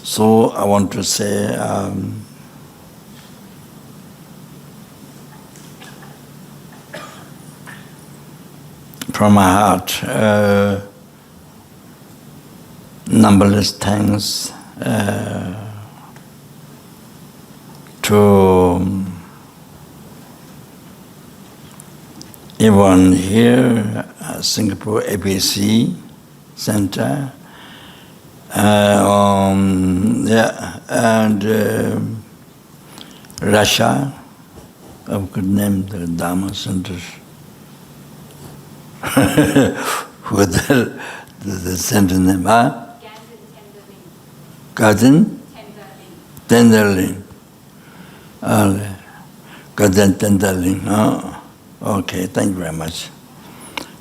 So I want to say, from my heart, numberless thanks to everyone here, Singapore APC Centre, and Russia, I could name the Dharma Centre, with the center name, huh? Ganden? Tendar. Ganden Tendar. Oh, okay, thank you very much.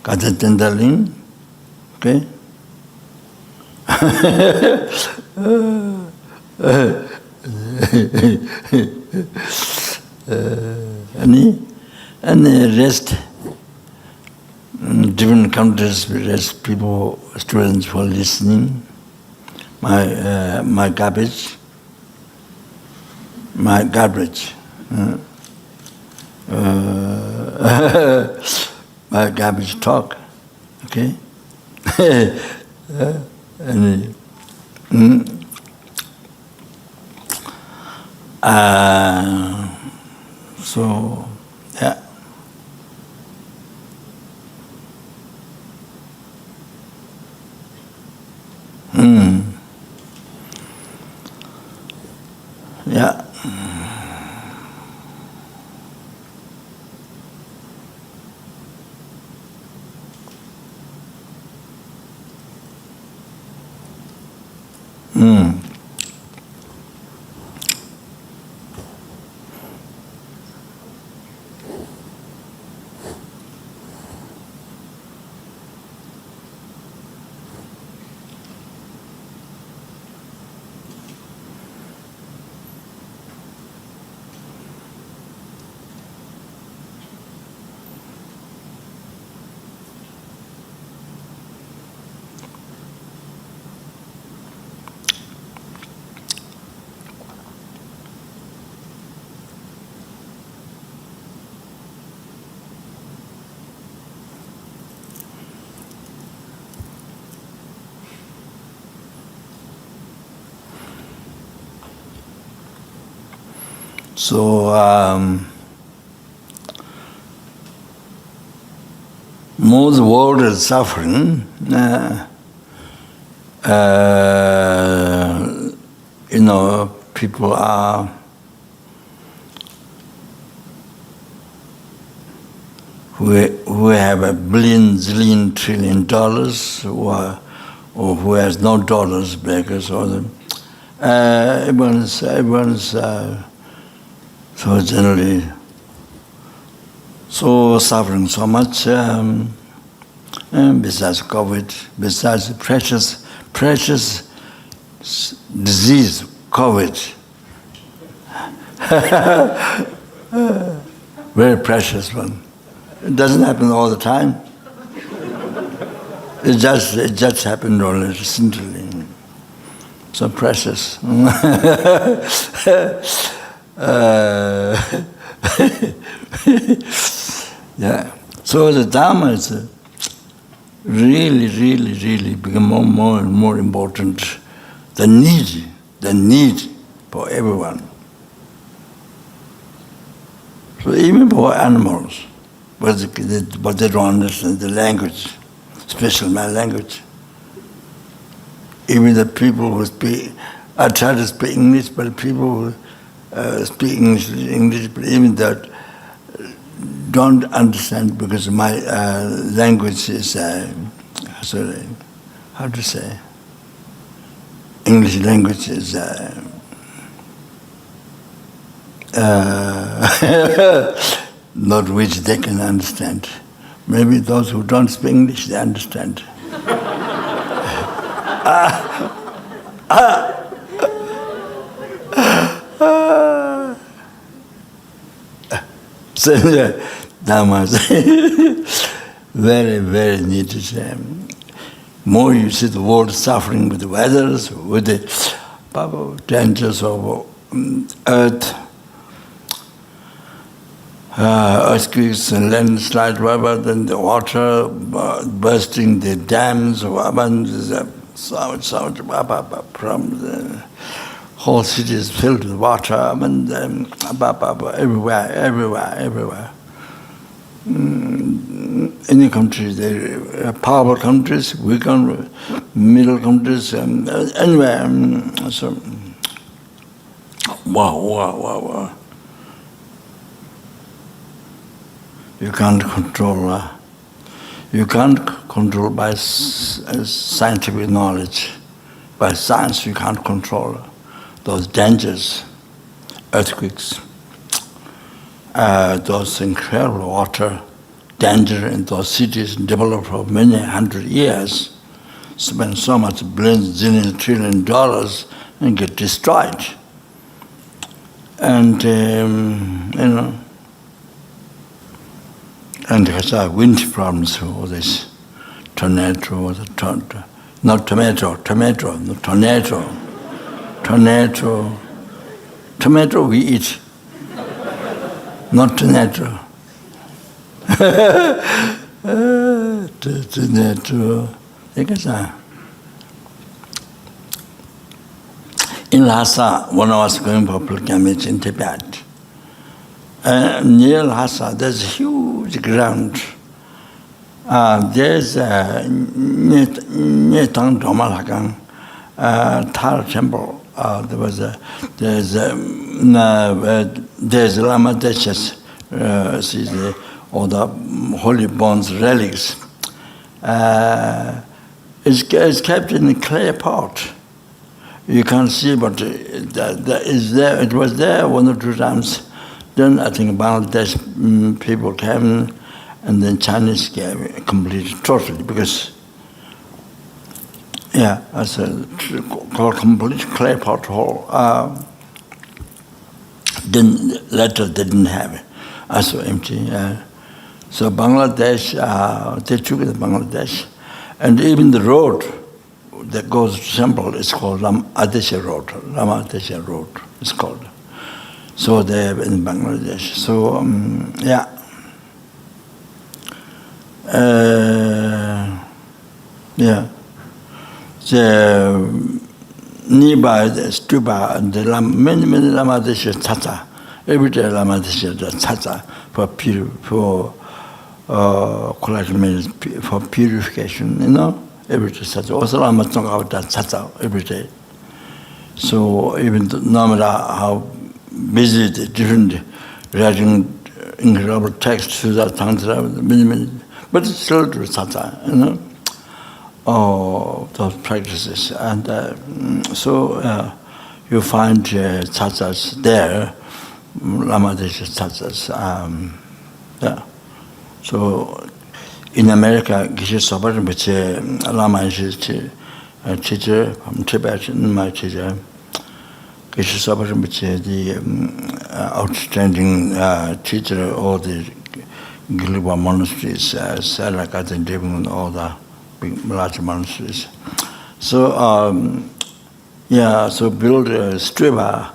Ganden Tendar. Okay? Any rest, different countries, rest people, students who are listening, my garbage, my garbage talk, okay? So, yeah. Yeah. So, more the world is suffering, people are who have $1 billion, zillion, trillion dollars, or who has no dollars, beggars, or them. Everyone's so generally so suffering so much, besides COVID, besides the precious disease, COVID. Very precious one. It doesn't happen all the time. It just happened only recently. So precious. Yeah. So the Dharma is really become more and more important. The need for everyone. So even for animals, but they don't understand the language, especially my language. Even the people who speak, I try to speak English, but people who speak English, but even that don't understand because my language is, how to say, English language is not which they can understand. Maybe those who don't speak English, they understand. So Dharma is very needed. More you see the world suffering with the weathers, with the dangers of earth, earthquakes and landslide, whatever, then the water bursting the dams, whatever, so from the whole city is filled with water, and everywhere. Any country, they are powerful countries, weak countries, middle countries, anywhere. So, wow. You can't control. You can't control by scientific knowledge. By science, you can't control those dangers, earthquakes, those incredible water danger in those cities developed for many hundred years, spend so much billions, zillions, trillion dollars and get destroyed. And, and there's wind problems, all this tornado, not tomato, tomato we eat, not tornado. In Lhasa, when I was going for pilgrimage in Tibet, near Lhasa, there's a huge ground. There's Nyetang Domalhagang Tar temple. There's Lama Zopa all the holy bones relics. It's kept in a clay pot. You can't see, but it was there 1 or 2 times. Then I think Bangladesh people came, and then Chinese came completely, totally, because, it's a called complete clay pot hole. Then later they didn't have it. Also empty. So Bangladesh, they took it to Bangladesh, and even the road that goes to temple is called Lama Zopa Road. It's called. So they have in Bangladesh. So the nearby the stupa and the many Lama Zopa Tata. Every day Lama Zopa Tata for purification, every day. Also Lama Zopa Tata every day. So even no matter how busy the different writing incredible texts to that tantra, but it's still do tata, those practices, and so you find tatas there, Lama Zopa tatas, So in America, Geshe Sopa Rinpoche, Lama is teacher from Tibet, my teacher. Geshe Sopa Rinpoche, the outstanding teacher of all the Gilwa monasteries, Salaka and Devon, all the big, large monasteries. So, so build a striba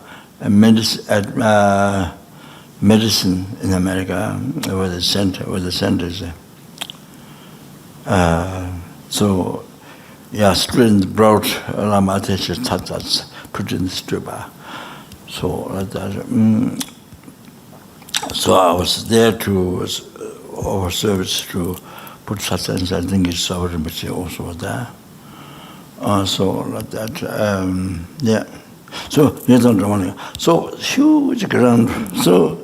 medicine in America, where the center is. Students brought Lama Zopa tatas, put in the striba. So I was there to offer service to put tatas, and I think it's Sopa Rinpoche also was there. So huge ground. So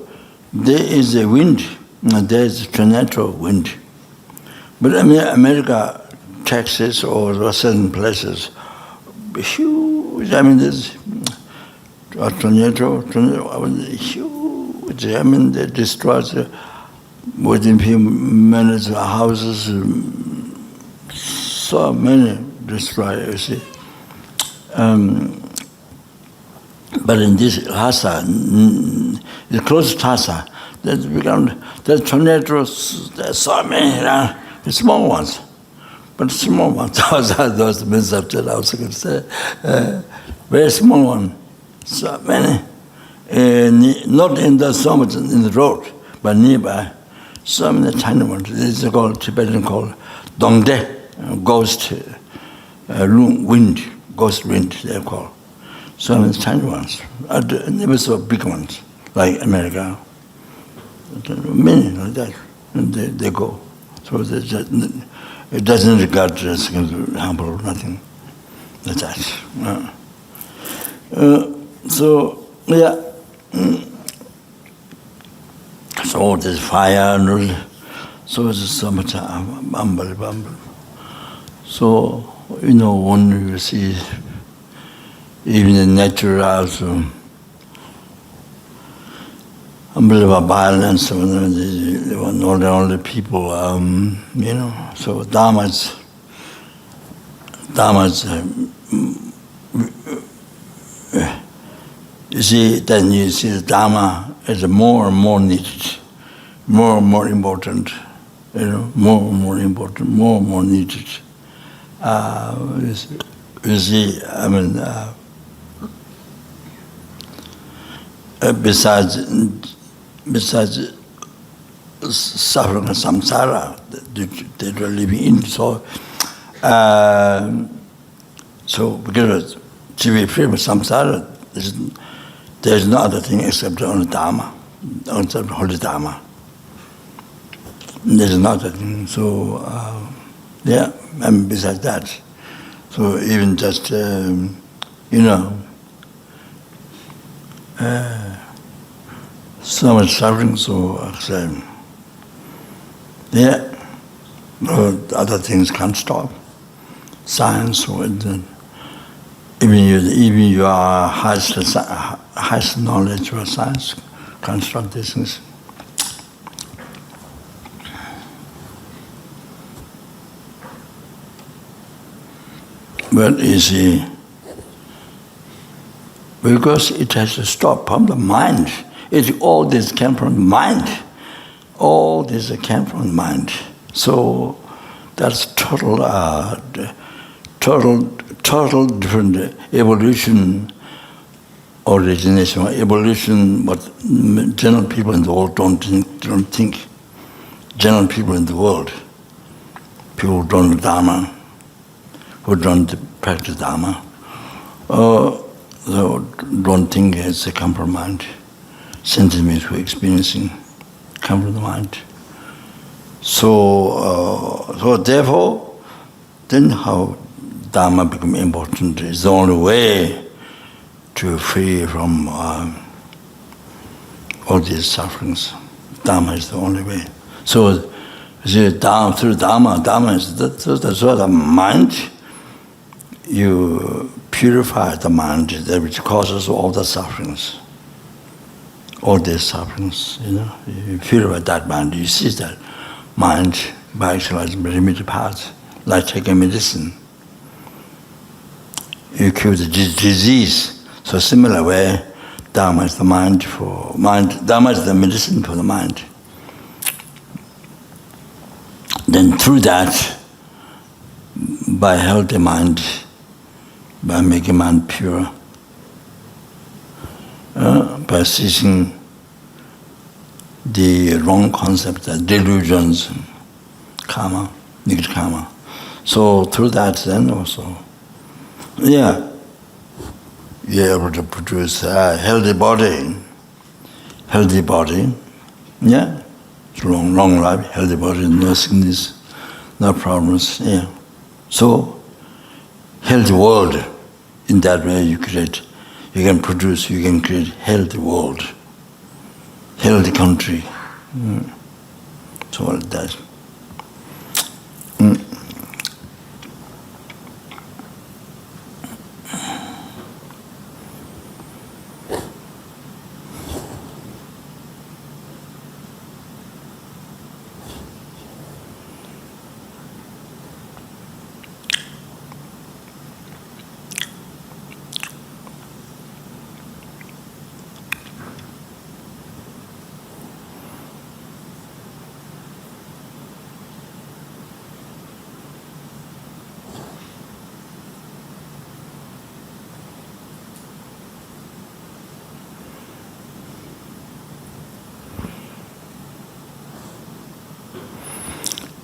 there is a wind, there is a tornado wind. But America, Texas or certain places, huge. There's a tornado, huge. They destroy within few minutes houses. So many destroy. You see. But in this Lhasa, it's close to Lhasa, there's tornadoes, there's so many, the small ones. But small ones, those misapted, I was going to say. very small one. So many, not in the so much in the road, but nearby. So many tiny ones. This is called Tibetan called Dongde, ghost wind, ghost wind. They're called. So many tiny ones. I never saw big ones like America. Many like that, and they go. So it doesn't regard as humble, nothing like that. So yeah. So there's fire and all. So it's so much unbelievable. So when you see even in nature also unbelievable violence, all the people, so Dharma's you see, then you see the Dharma is more and more needed, more and more important, more and more important, more and more needed. You see, I mean, besides suffering and samsara that we're living in, so because to be free from samsara, there's no other thing except only Dharma, except holy Dharma. There's no other thing. So, and besides that, so even just, so much suffering, so other things can't stop. Science, even your highest knowledge or science can't stop these things. But you see, because it has to stop from the mind. All this came from the mind. All this came from the mind. So that's total different evolution, origination, evolution. What general people in the world don't think. General people in the world, people who don't know Dharma, who don't practice Dharma, so don't think it's a come from mind. Sentiments we're experiencing come from the mind. So therefore, then how Dharma become important is the only way to free from all these sufferings. Dharma is the only way. So, through Dharma is the sort of mind. You purify the mind, which causes all the sufferings. All these sufferings, you purify that mind. You see that mind by exercising the limited parts, like taking medicine. You cure the disease. So similar way, Dharma is the mind for mind. Dharma is the medicine for the mind. Then through that, by healthy mind, by making mind pure, by ceasing the wrong concepts, the delusions, karma, negative karma. So through that then also, you're able to produce a healthy body, long life, healthy body, no sickness, no problems, So, healthy world, in that way you can create healthy world, healthy country. So like that.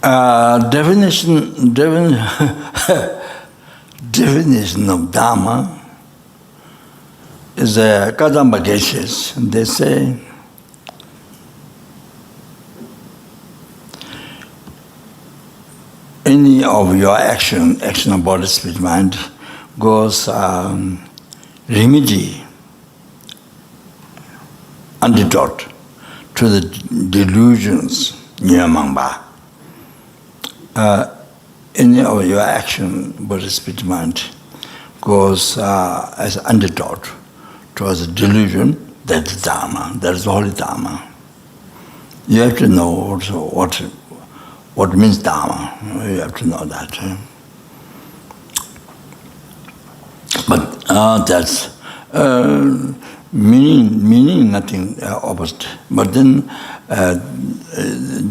Definition of Dharma is a Kadamba cases. They say any of your action of body, spirit, mind, goes remedy, antidote to the delusions, Nyamangba. Any of your action, body, spirit, mind, goes as antidote towards the delusion. That is Dharma. That is the holy Dharma. You have to know also what means Dharma. You have to know that. But that's meaning nothing opposite. But then,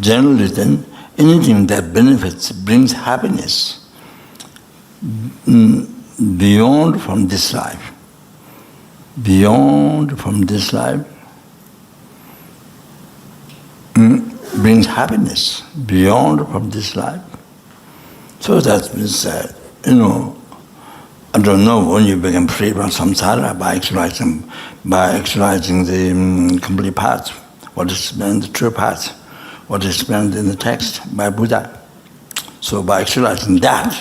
generally then, anything that benefits, brings happiness beyond from this life. Beyond from this life brings happiness. Beyond from this life. So that means, I don't know, when you become free from samsara by exercising the complete path, what is meant the true path, what is meant in the text by Buddha. So by exercising that,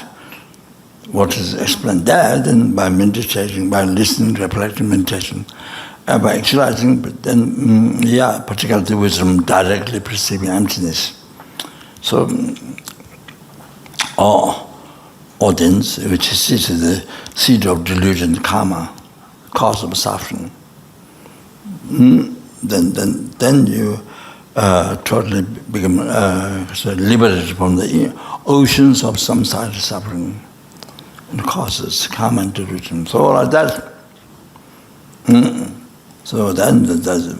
what is explained there, then by meditation, by listening, reflecting, meditation, by exercising, but then, particularly wisdom, directly perceiving emptiness. So, audience, which is the seed of delusion, karma, cause of suffering, then you totally become liberated from the oceans of samsara suffering and causes, karma and delusion. So like that. So then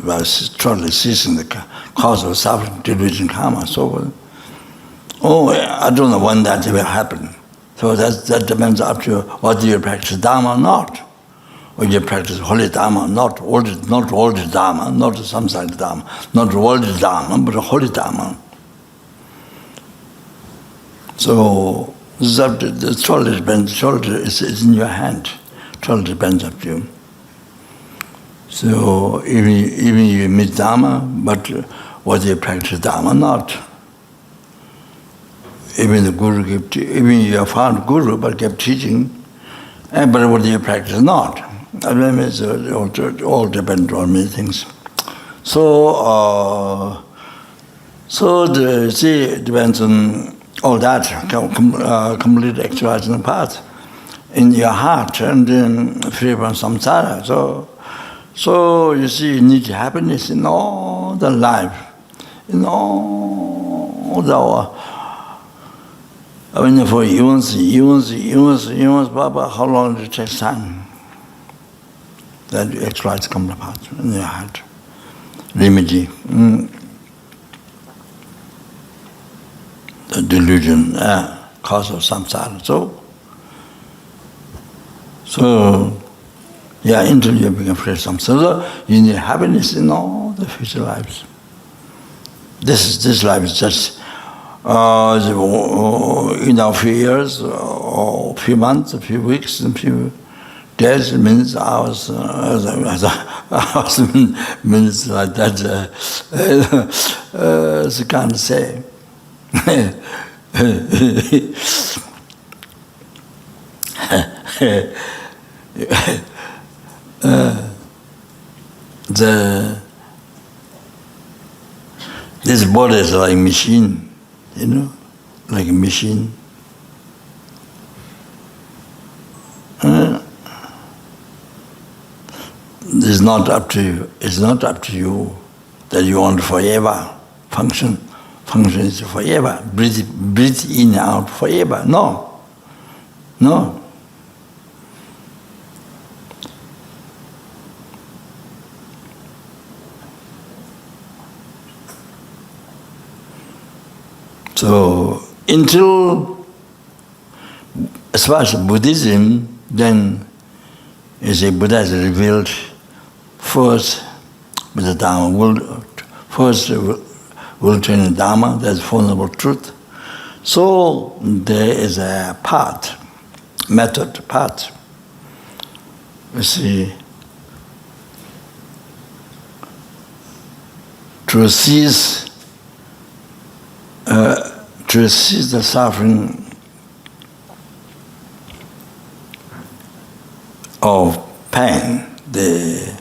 by totally ceasing the cause of suffering, delusion, karma, so forth. I don't know when that will happen. So that depends up to whether you practice Dharma or not. Or you practice holy Dharma, not old Dharma, not samsara Dharma, not worldly Dharma, but holy Dharma. So the totally depends, it's in your hand. Totally depends up to you. So even you meet Dharma, but whether you practice Dharma or not. Even the Guru even you have found Guru, but kept teaching, but whether you practice or not. I mean, it all depends on many things. So it depends on all that, complete exercise in the path, in your heart, and then free from samsara. So you see, you need happiness in all the life, in all the. I mean, for eons, Baba, how long did it take time? That you exercise come apart in your heart. Remedy. The delusion, cause of samsara. So, until you become free from samsara, you need happiness in all the future lives. This life is just in a few years, or a few months, a few weeks, a few days, minutes, hours, minutes like that. So can't say. This body is like a machine. Like a machine. It's not up to you. It's not up to you that you want forever function. Function is forever. Breathe in and out forever. No. So, until, as far as Buddhism, then you see Buddha has revealed first with the Dharma, first will train in Dharma, that's fundamental truth. So there is a path, method, path. You see, to cease the suffering of pain, the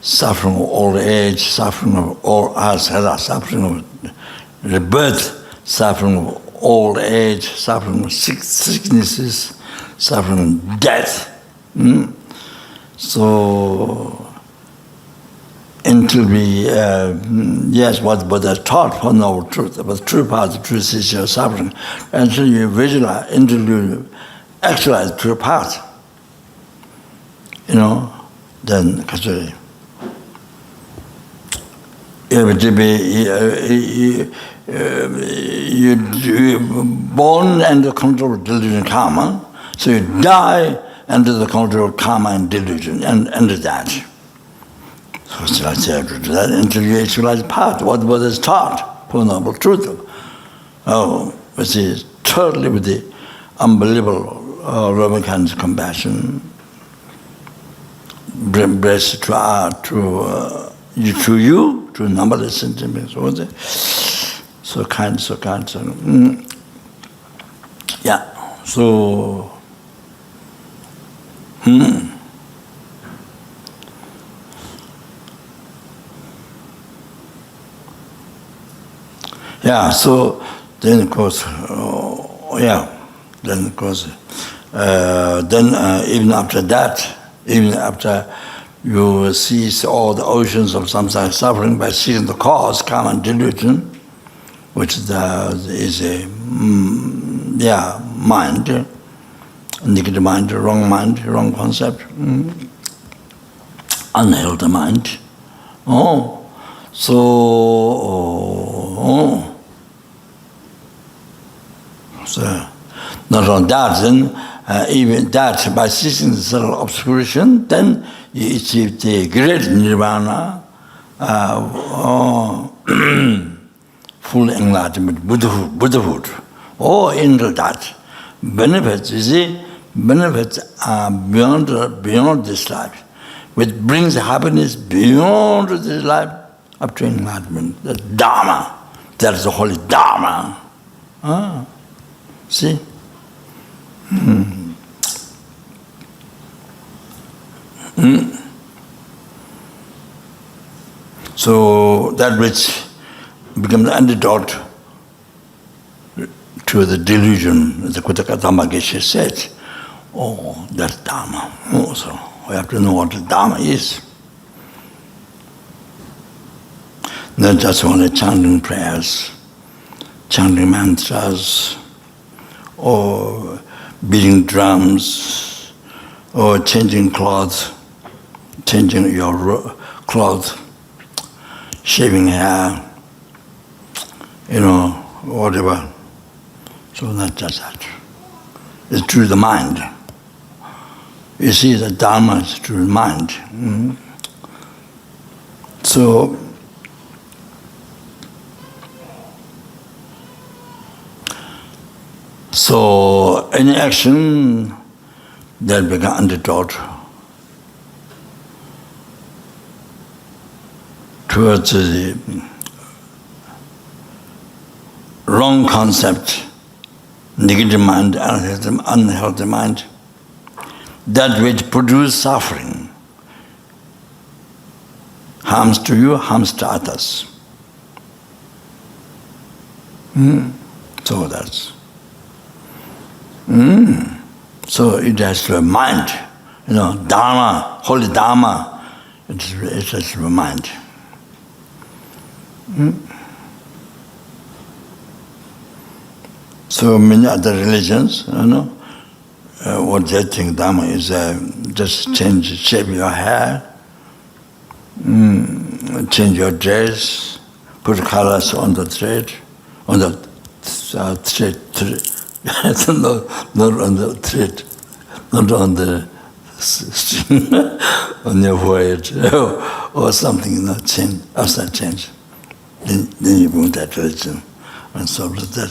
suffering of old age, suffering of old suffering of rebirth, suffering of old age, suffering of sicknesses, suffering of death. So, until we, yes, what Buddha taught for noble truth, but true path, the truth is your suffering, until you visualize, until you actualize true path, then actually, you're born under control of delusion karma, so you die under the control of karma and delusion, and under that. So it's like that until you actualize path, what was taught for noble truth. Which is totally with the unbelievable loving kindness, compassion, blessed to you, to numberless sentiments. So kind, so kind, so yeah. So yeah, so then of course, even after that, even after you cease all the oceans of samsara suffering by seeing the cause, karma and delusion, which is a mind, negative mind, wrong concept, unhealthy mind. So not only that, then even that, by ceasing the subtle obscuration, then you achieve the great nirvana, full enlightenment, Buddhahood. Into that. Benefits, you see, benefits are beyond this life, which brings happiness beyond this life up to enlightenment. The Dharma, that is the holy Dharma. See? So that which becomes the antidote to the delusion, as the Kutaka Dhamma Geshe said, that's Dharma. So we have to know what the Dharma is. Not just only chanting prayers, chanting mantras, or beating drums, or changing clothes, changing your clothes, shaving hair, whatever. So not just that. It's through the mind. You see, the Dharma is through the mind. So any action that becomes antidote towards the wrong concept, negative mind, unhealthy mind, that which produces suffering, harms to you, harms to others. So that's. So it has to be mind, Dharma, holy Dharma, it has to be mind. So many other religions, what they think Dharma is just shape your hair, change your dress, put colors on the thread, on the thread. Not on the thread, not on the string, on your forehead, or something, change, outside change. Then you bring that religion. And so that.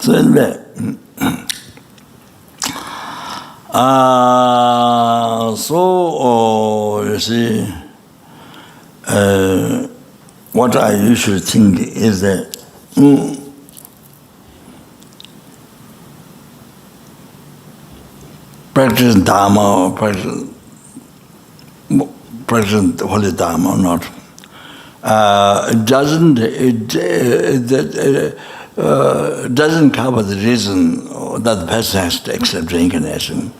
So anyway, you see, what I usually think is that practice Dharma or practice holy Dharma or not, it doesn't cover the reason that the person has to accept reincarnation.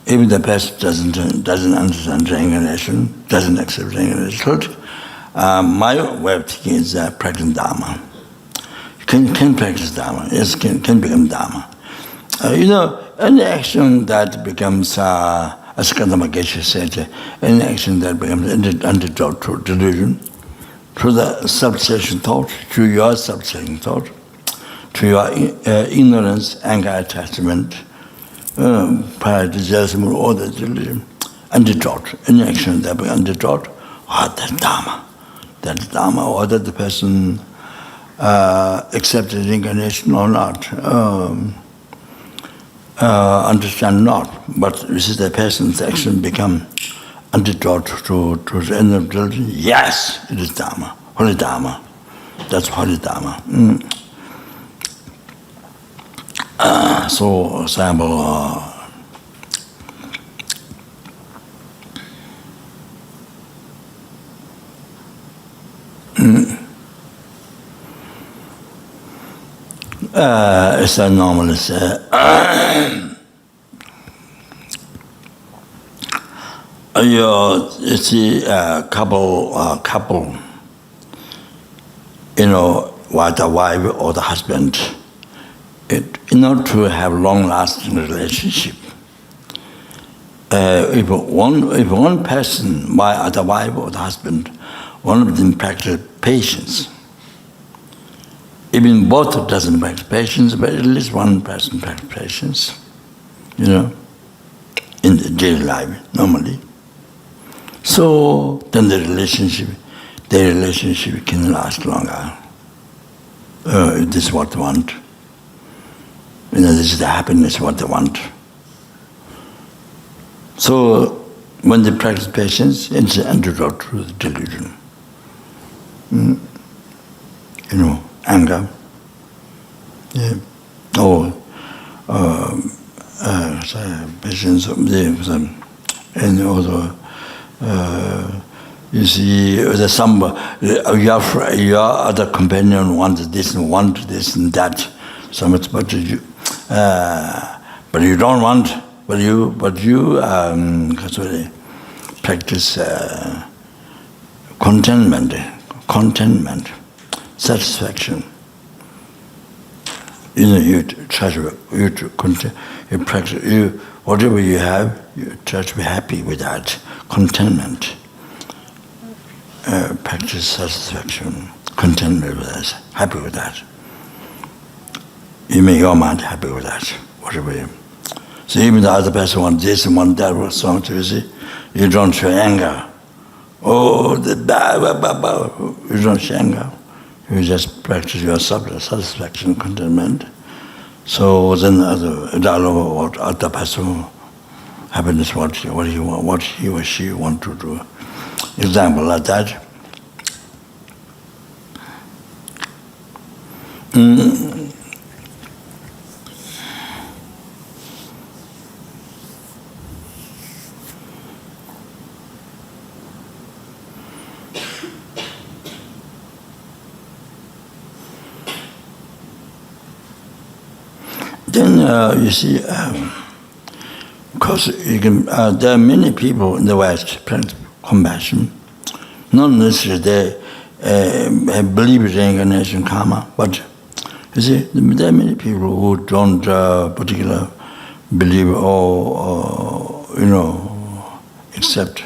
Even the person doesn't understand reincarnation, doesn't accept reincarnation. My way of thinking is practice Dharma. You can practice Dharma, yes, can become Dharma. Any action that becomes, as Ganden Geshe said, any action that becomes antidote to delusion, through the substation thought, through your substation thought, through your ignorance, anger, attachment, pride, jealousy, all the delusion, antidote, any action that becomes antidote, that's Dharma. That's Dharma, or that the person accepted reincarnation or not. Understand not, but this is the person's action become antidote to the end of delusion. Yes, it is Dharma, holy Dharma. That's holy Dharma. So, example, it's a normal. You see, couple, with the wife or the husband, in order to have long-lasting relationship, if one person, the wife or the husband, one of them practice patience. Even both doesn't practice patience, but at least one person practices patience, in the daily life, normally. So then the relationship can last longer. This is what they want. This is the happiness what they want. So when they practice patience, it's an antidote to the delusion. Anger. Yeah. Patience. And also, you see, your other companion wants this and that, so much, but you don't want. But you practice contentment, satisfaction. You try to practice. Whatever you have, you try to be happy with that. Contentment. Practice satisfaction, contentment with that, happy with that. You make your mind happy with that, whatever you. So even the other person wants this and wants that, so you see, you don't show anger. You don't show anger. You just practice your satisfaction, contentment. So then the other person, happiness, what he or she want to do. Example like that. Then you see, because there are many people in the West practice compassion. Not necessarily they believe in reincarnation karma, but you see, there are many people who don't particularly believe or accept.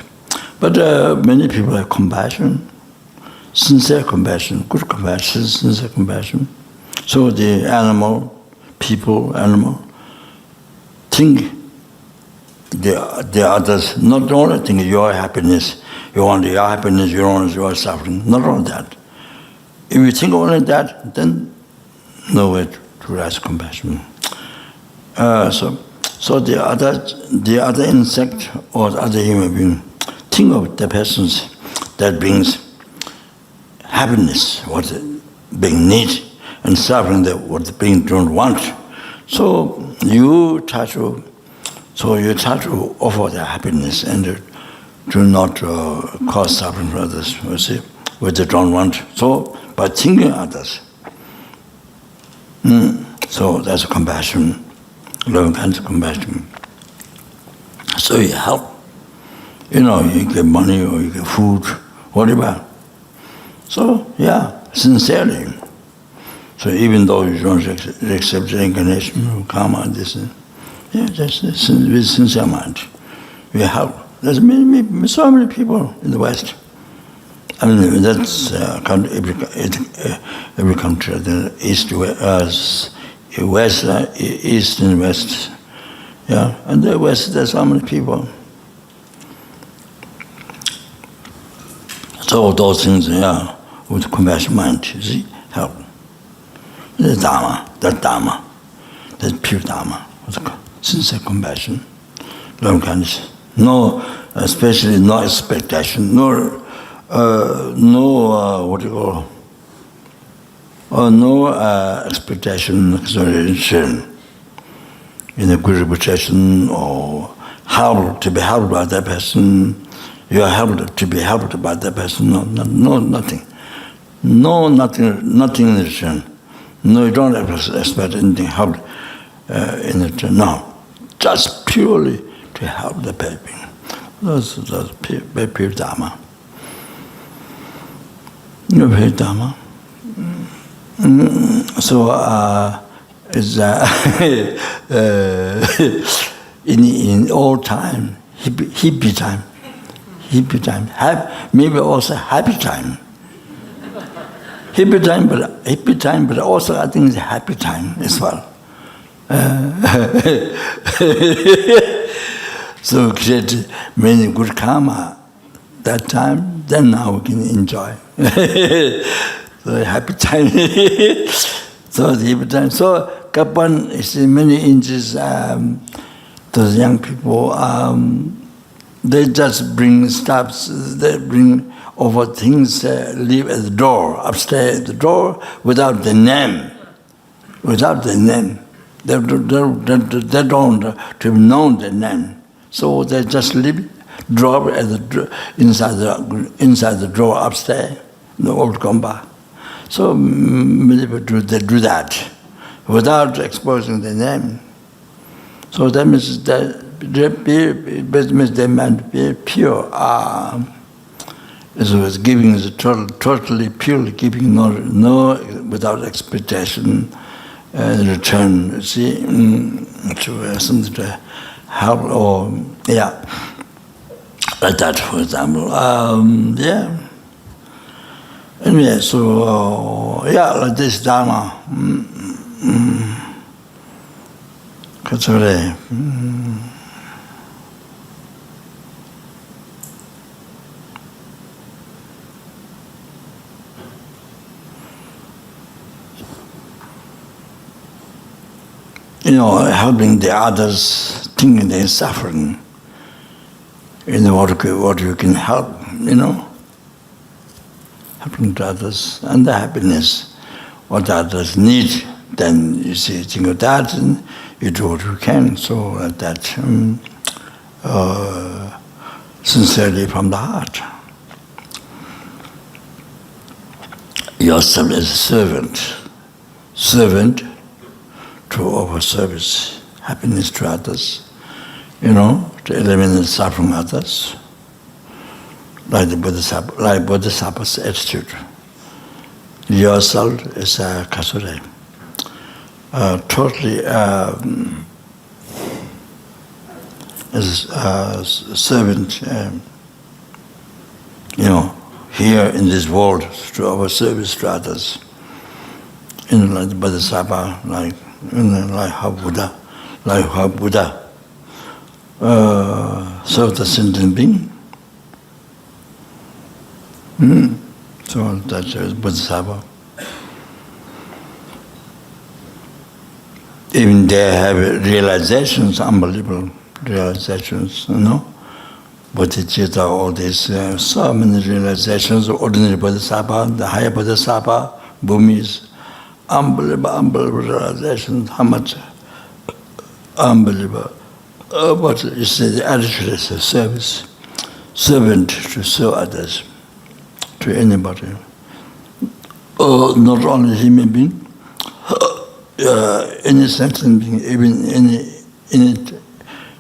But many people have compassion, sincere compassion, good compassion, sincere compassion. So the animal think the others, not only think your happiness, you want your happiness, you want your suffering, not only that. If you think only that, then no way to rise compassion. So the other insect or the other human being, think of the persons that brings happiness, what the being need, and suffering that what the being don't want. So you try to offer the happiness and do not cause suffering for others, you see, what they don't want. So by thinking others. So that's compassion, loving kind of compassion. So you help. You get money or you get food, whatever. So, sincerely. So even though you don't accept reincarnation or karma, just with sincere mind, you help. There's so many people in the West. I mean, that's every country, the East, West, East and West. Yeah, and the West, there's so many people. So those things, with compassion mind, you see, help. The Dharma, that pure Dharma, with sincere compassion, loving kindness. No, especially no expectation, no expectation, exaggeration in a good reputation or help to be helped by that person. You are helped to be helped by that person. No, nothing. No, nothing in return. No, you don't expect anything help in return. No, just purely to help the person. That's pure Dharma. Pure Dharma. So it's in old time, hippie time. Hippie time, maybe also happy time. Hippie time, but also I think it's happy time as well. So create many good karma that time, then now we can enjoy. So happy time. So the happy time. So Kapan is many inches, those young people, they just bring stuffs, they bring over things, leave at the door, upstairs at the door, without the name. Without the name. They don't to know the name. So they just leave, drop at the inside the drawer upstairs, the old gomba. So many people they do that without exposing the name. So that means that they meant be pure. So it's giving is totally purely giving, no without expectation return. You see, to something to help or like that, for example. Anyway, so like this Dharma. Katsure. Helping the others, thinking they're suffering. What you can help, helping to others and the happiness, what others need. Then you see, think of that, and you do what you can. So that sincerely from the heart. Yourself as a servant to offer service, happiness to others, to eliminate the suffering of others, like the Bodhisattva's attitude. Yourself is a kasure, totally as a servant, here in this world to offer service to others. Like the Bodhisattva, like how Buddha serve the sentient being. So that's Bodhisattva. Even they have realizations, unbelievable realizations, Bodhicitta, all these, so many realizations, ordinary Bodhisattva, the higher Bodhisattva, Bhumis, unbelievable realizations, how much unbelievable. But you see, the attitude is a service, servant to serve others, to anybody. Not only human being, any sentient being, even any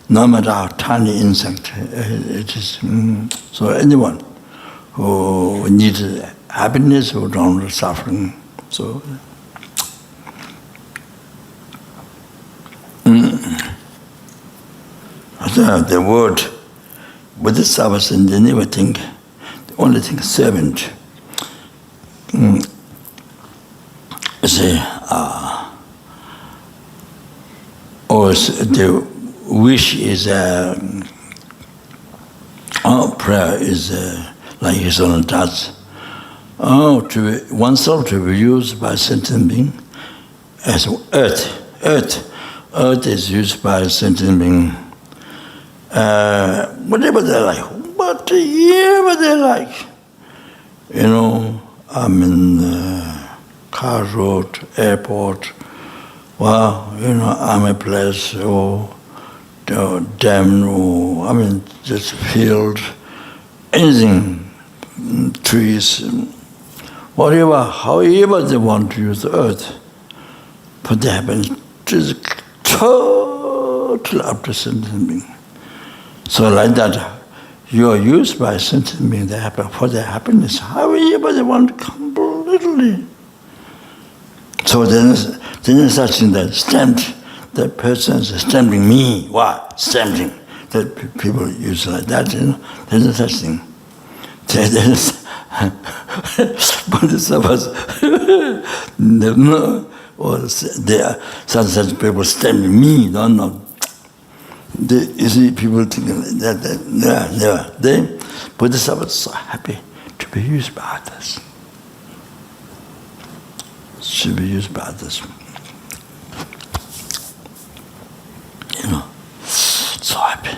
no matter how tiny insect it is. So anyone who needs happiness, who don't want suffering. So the word Bodhisattva, they never think, they only think servant. You see, or the wish is prayer is like his own touch. To oneself to be used by sentient being as earth. Earth is used by sentient being. Whatever they like, car road, airport, army place, or dam, or just field, anything, trees, whatever, however they want to use the earth, but they happen to totally up to sentient being. So like that, you are used by sentient being for their happiness, however they want completely. So there's such thing that stamped, that person is stamping me. What? Stamping. That people use like that, There's no such thing. There's Bodhisattvas, no, or there are such people stamping me, no. You see, people thinking that never. Bodhisattvas are so happy to be used by others. To be used by others. So happy.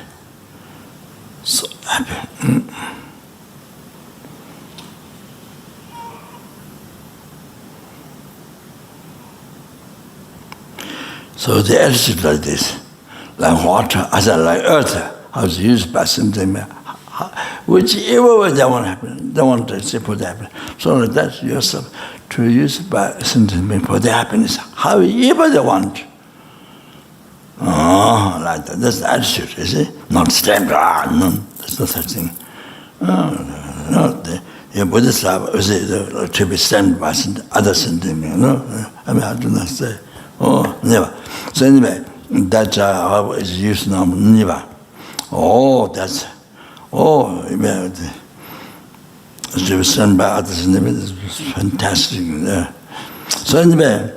So happy. So the attitude like this, like water, like earth, how it's used by something, whichever way they want to happen, they want to say for the happiness. So like that, yourself, to use it by something for the happiness, however they want. Like that. That's the attitude, you see? Not stand, no, there's no such thing. The Bodhisattva, to be stamped by other sentiment, I do not say, never. So anyway, that's how it's used now, never. To be stamped by other sentiment is fantastic. So anyway,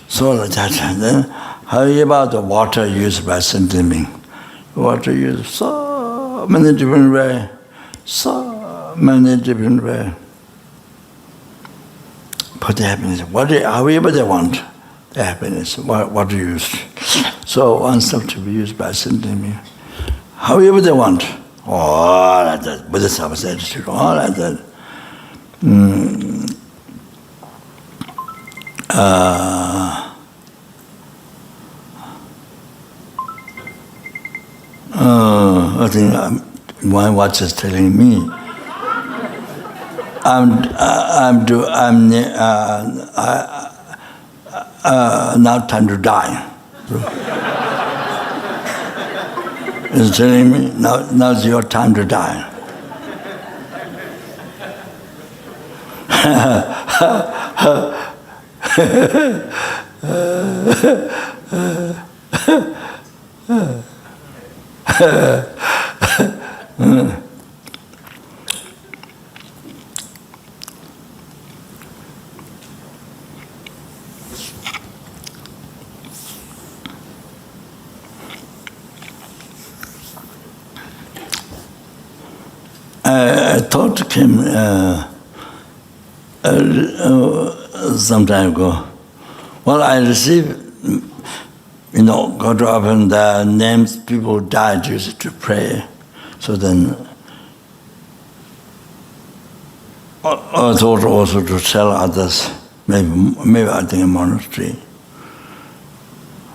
so like that, then, however the water used by sentient being, water used so many different ways, for the happiness, however they want the happiness, what used. So oneself to be used by sentient being, however they want, all like that, Bodhisattva's attitude, all like that. I think my watch is telling me now time to die. It's telling me now's your time to die. I thought came some time ago. Well, I received, got up and the names people died used to pray. So then I thought also to tell others, maybe I think a monastery.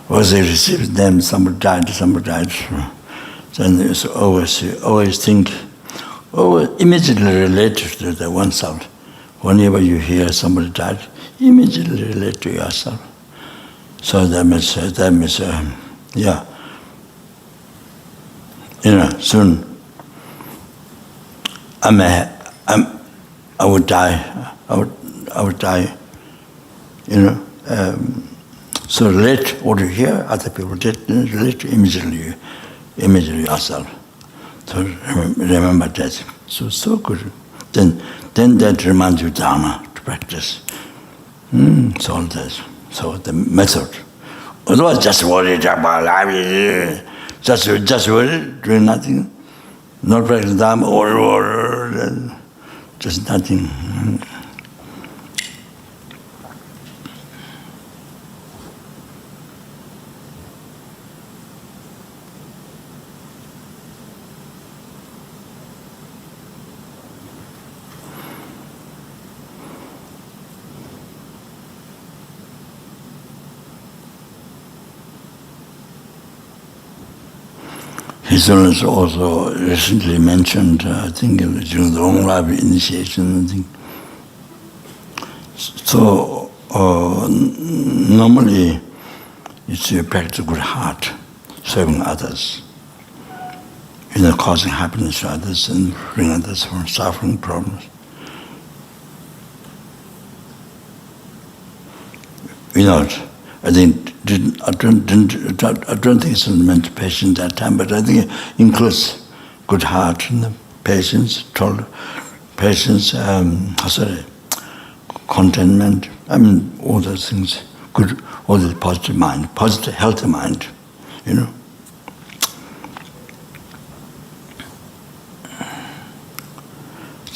Was they received them, somebody died. Then you always think, immediately related to the oneself. Whenever you hear somebody died, immediately relate to yourself. So that means soon I would die. I would die. So relate what you hear, other people did, relate immediately yourself. So remember that. So good. Then that reminds you Dharma to practice. So that. So the method. Otherwise, just worried about life, just worried, doing nothing, not practicing Dharma, or just nothing. His Holiness also recently mentioned, I think during the long life initiation, I think. So normally it's a practice of good heart, serving others, causing happiness to others and freeing others from suffering problems. I don't think it's meant patience that time, but I think it includes good heart and patience, contentment. All those things. Good, all the positive mind, positive, healthy mind.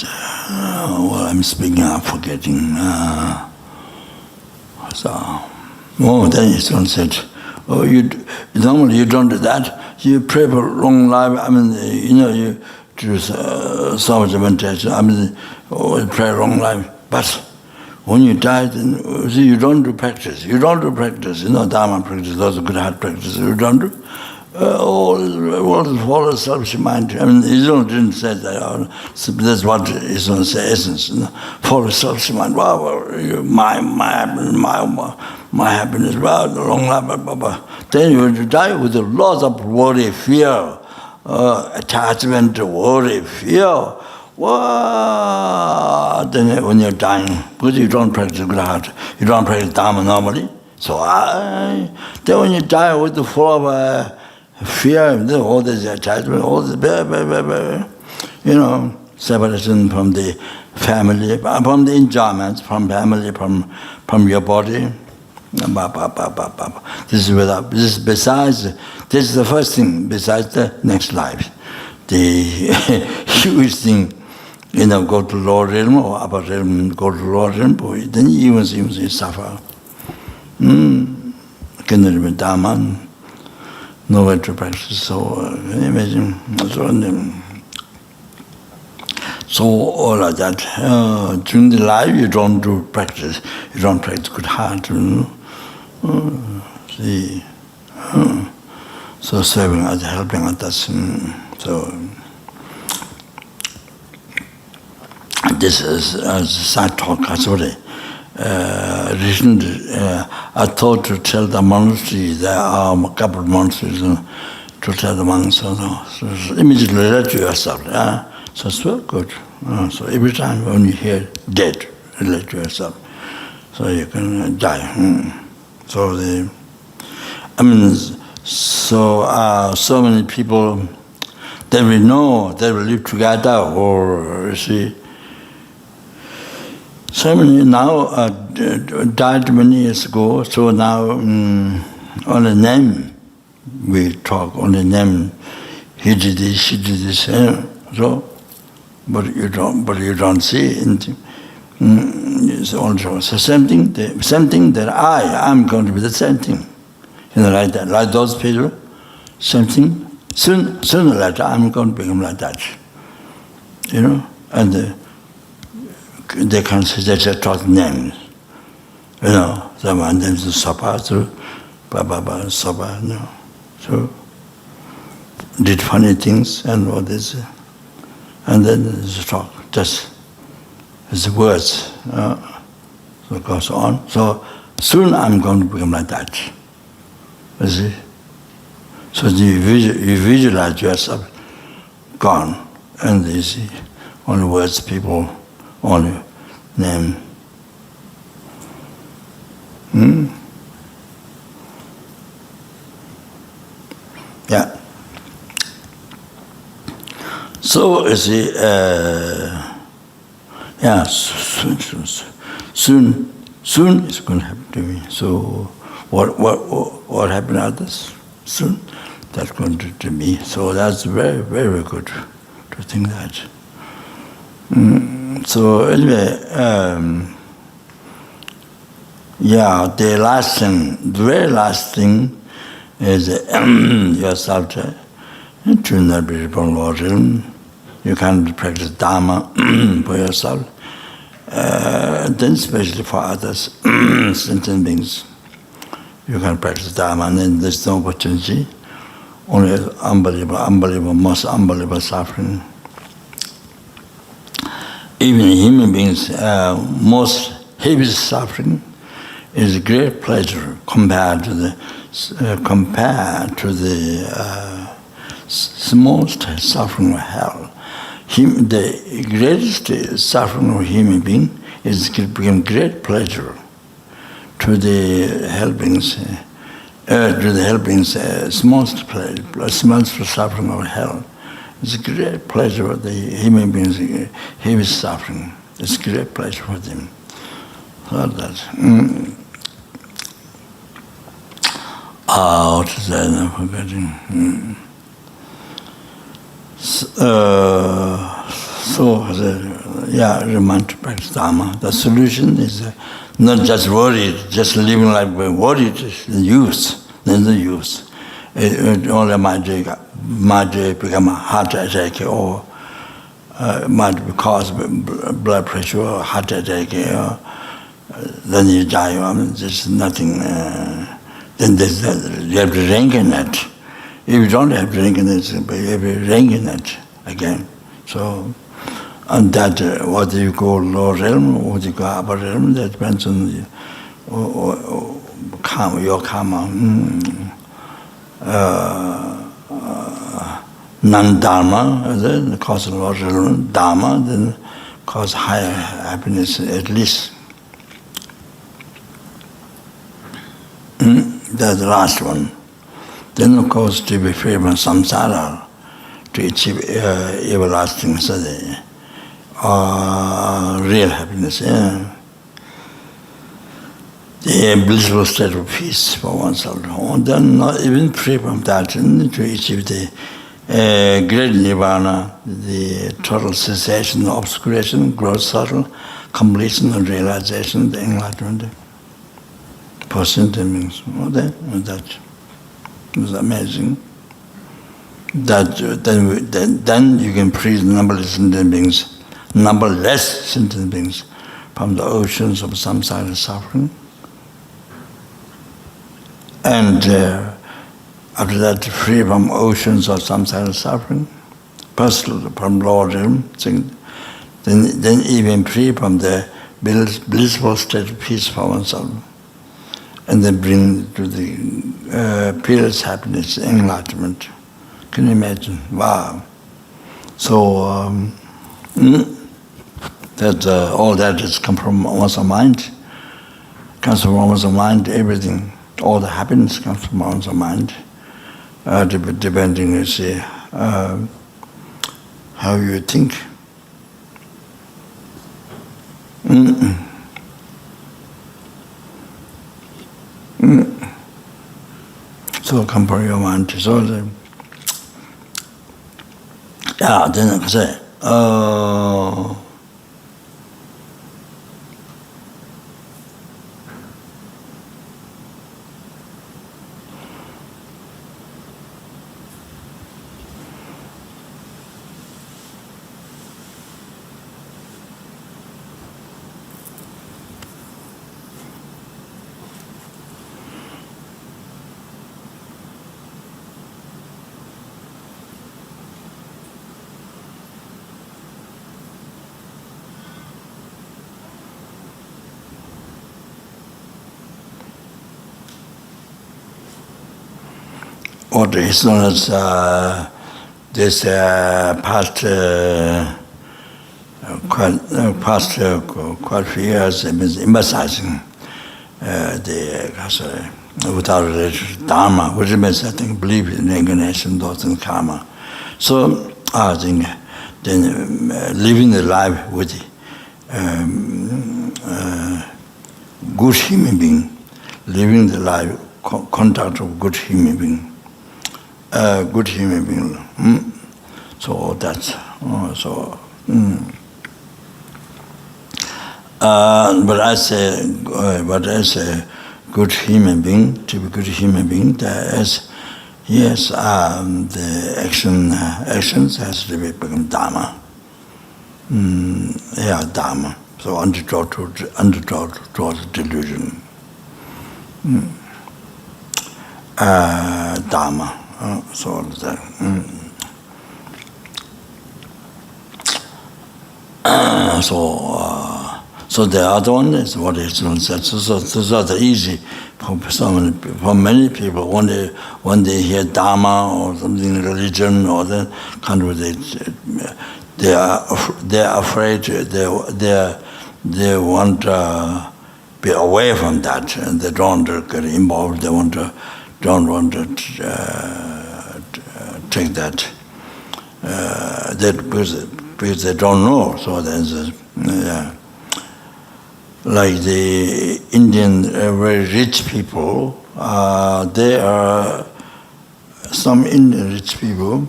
I'm speaking, I'm forgetting. Then his son said, normally you don't do that. You pray for long life. You do so much meditation. You pray long life. But when you die, then you don't do practice. Dharma practice, those are good heart practices. You don't do. All is full of selfish mind. Israel didn't say that. That's what Israel says, essence. Full of selfish mind. My happiness, the long life, Then you die with a lot of worry, fear, attachment, worry, fear. Then when you're dying, because you don't practice good heart, you don't practice Dharma normally. So then when you die with the full of fear, all this attachment, all this, separation from the family, from the enjoyments, from family, from your body. This is the first thing, besides the next life. The huge thing, go to lower realm or upper realm, go to lower realm, then even you suffer. Can remember Dharma, nowhere to practice. So imagine. So all of that. During the life you don't do practice. You don't practice good heart. So serving others, helping others. So this is a side talk. Sorry. Recently, I thought to tell the monastery, there are a couple of monasteries, to tell the monks, so immediately relate to yourself. So it's very good. So every time when you hear dead, relate to yourself. So you can die. So so many people, they will know, they will live together, or so many now died many years ago, so now on the name we talk, on the name, he did this, she did this. So but you don't see anything. It's also the same thing that I am going to be the same thing. Like that, like those people, same thing. Sooner or later, I'm going to become like that. And they can suggest names. Someone names Sopa, so Baba, Sopa, So did funny things and all this. And then there's talk, just as words. So it goes on. So soon I'm going to become like that. You see? So you visualize yourself gone, and you see only words, people, only name. Yeah. So you see, soon it's going to happen to me. So what happened to others? Soon that's going to me. So that's very, very good to think that. So anyway, the very last thing is yourself to not be born Lord. You can practice Dharma for yourself, then especially for others, sentient beings. You can practice Dharma, and then there's no opportunity. Only unbelievable, most unbelievable suffering. Even human beings, most heaviest suffering is great pleasure compared to the smallest suffering of hell. The greatest suffering of human being is become great pleasure to the helpings, smallest suffering of hell. It's a great pleasure of the human beings, heavy suffering. It's a great pleasure for them. So that. What is that? I'm forgetting. Remind to practice Dharma. The solution is not just worried, just living like we're worried, the use. It only might become a heart attack, or might cause blood pressure or heart attack, or then you die. There's nothing. Then you have to reincarnate. If you don't have to reincarnate, you have to reincarnate again. So, and that what you call lower realm, or what you call upper realm, that depends on your karma. Non-dharma, then cause lower realm. Dharma, then cause higher happiness at least. That's the last one. Then, of course, to be free from samsara, to achieve everlasting sadhana, real happiness. The blissful state of peace for oneself. And then, not even free from that, to achieve the great nirvana, the total cessation, obscuration, growth, subtle, completion, and realization, the enlightenment. For sentient beings. That was amazing. Then you can free numberless sentient beings from the oceans of samsara suffering. And after that, free from oceans of samsara suffering, personal from lower realm, then even free from the blissful state of peace for oneself. And then bring to the peerless happiness, enlightenment. Can you imagine? Wow. So that all that has come from one's mind. Comes from one's mind, everything. All the happiness comes from one's mind. Depending, you see, how you think. So come from your mind. So then I say, What is known as this past quite few years emphasizing without Dharma, which means I think believe in reincarnation, thoughts and karma. So I think then living the life with good human being, living the life contact of good human being. Good human being. So that's but as a good human being, to be good human being, yes, the actions has to become Dharma. Dharma. So antidote towards delusion. Dharma. So that. So the other one is what is known as. So it's not easy for many people when they hear Dharma or something religion or the kind of they are afraid. They want to be away from that, and they don't get involved. They don't want to take that. Because they don't know. So there's like the Indian very rich people. There are some Indian rich people.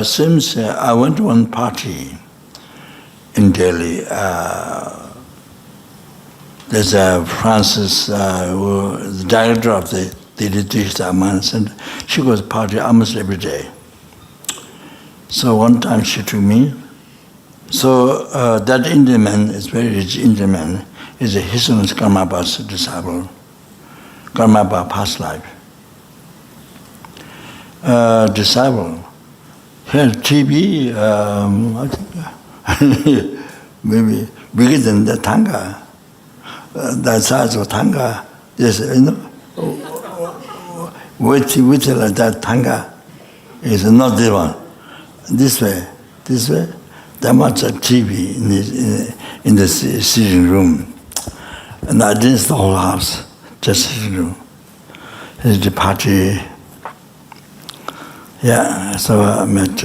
Since I went to one party in Delhi, there's Francis, the director of the Dharma Centre. She goes to party almost every day. So one time she took me. So that Indian man is very rich Indian man. Is his son is Karmapa's disciple. Karmapa past life. Disciple. He had TB, I think, maybe bigger than the Tanga. The size of Tanga. Yes, with like that Tanga is not the one. This way, that much of TV in the sitting room. And I didn't the whole house, just sitting room. It's the party. Yeah, so I met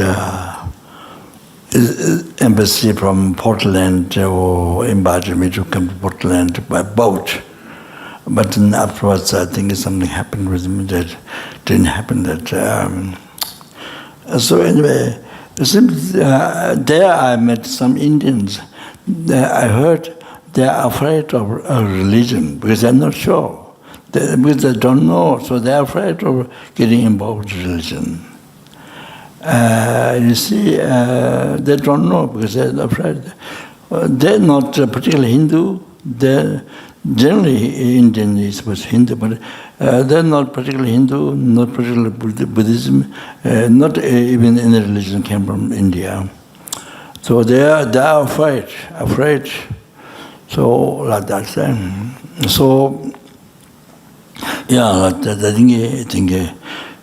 embassy from Portland who invited me to come to Portland by boat. But then afterwards, I think something happened with me that didn't happen. So anyway, there I met some Indians. I heard they are afraid of religion because they're not sure. Because they don't know, so they're afraid of getting involved in religion. You see, they don't know because they're afraid. They're not particularly Hindu. They're generally Indian was Hindu, but they're not particularly Hindu, not particularly Buddhism, not even any religion came from India. So they are afraid. So like that. So yeah, I think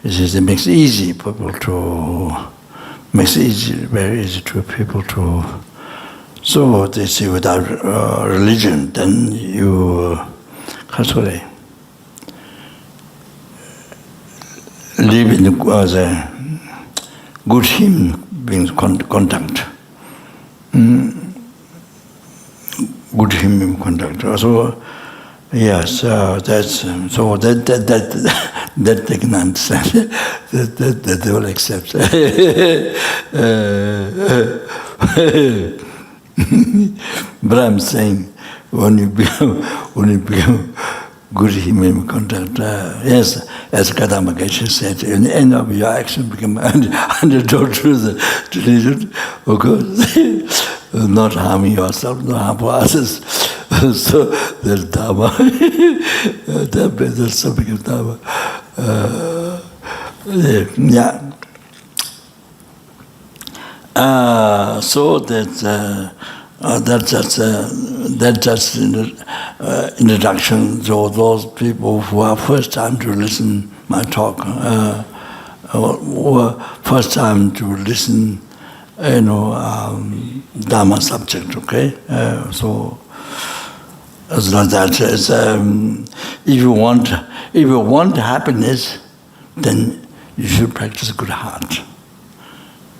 it makes it easy very easy to people to. So they say without religion, then you live in the good human beings contact. Good human contact. So Yes, that's so that they can understand. that they will accept. But I'm saying, when you become good human contact, yes, as Kadama Geshe said, in the end of your action become antidote to the delusion, of course, not harming yourself, not harm others. So there's Dharma. There's the subject of Dharma. Yeah. So that's just introduction to those people who are first time to listen my talk, or first time to listen, Dharma subject. Okay, so. It's like that. It's, if you want happiness, then you should practice good heart.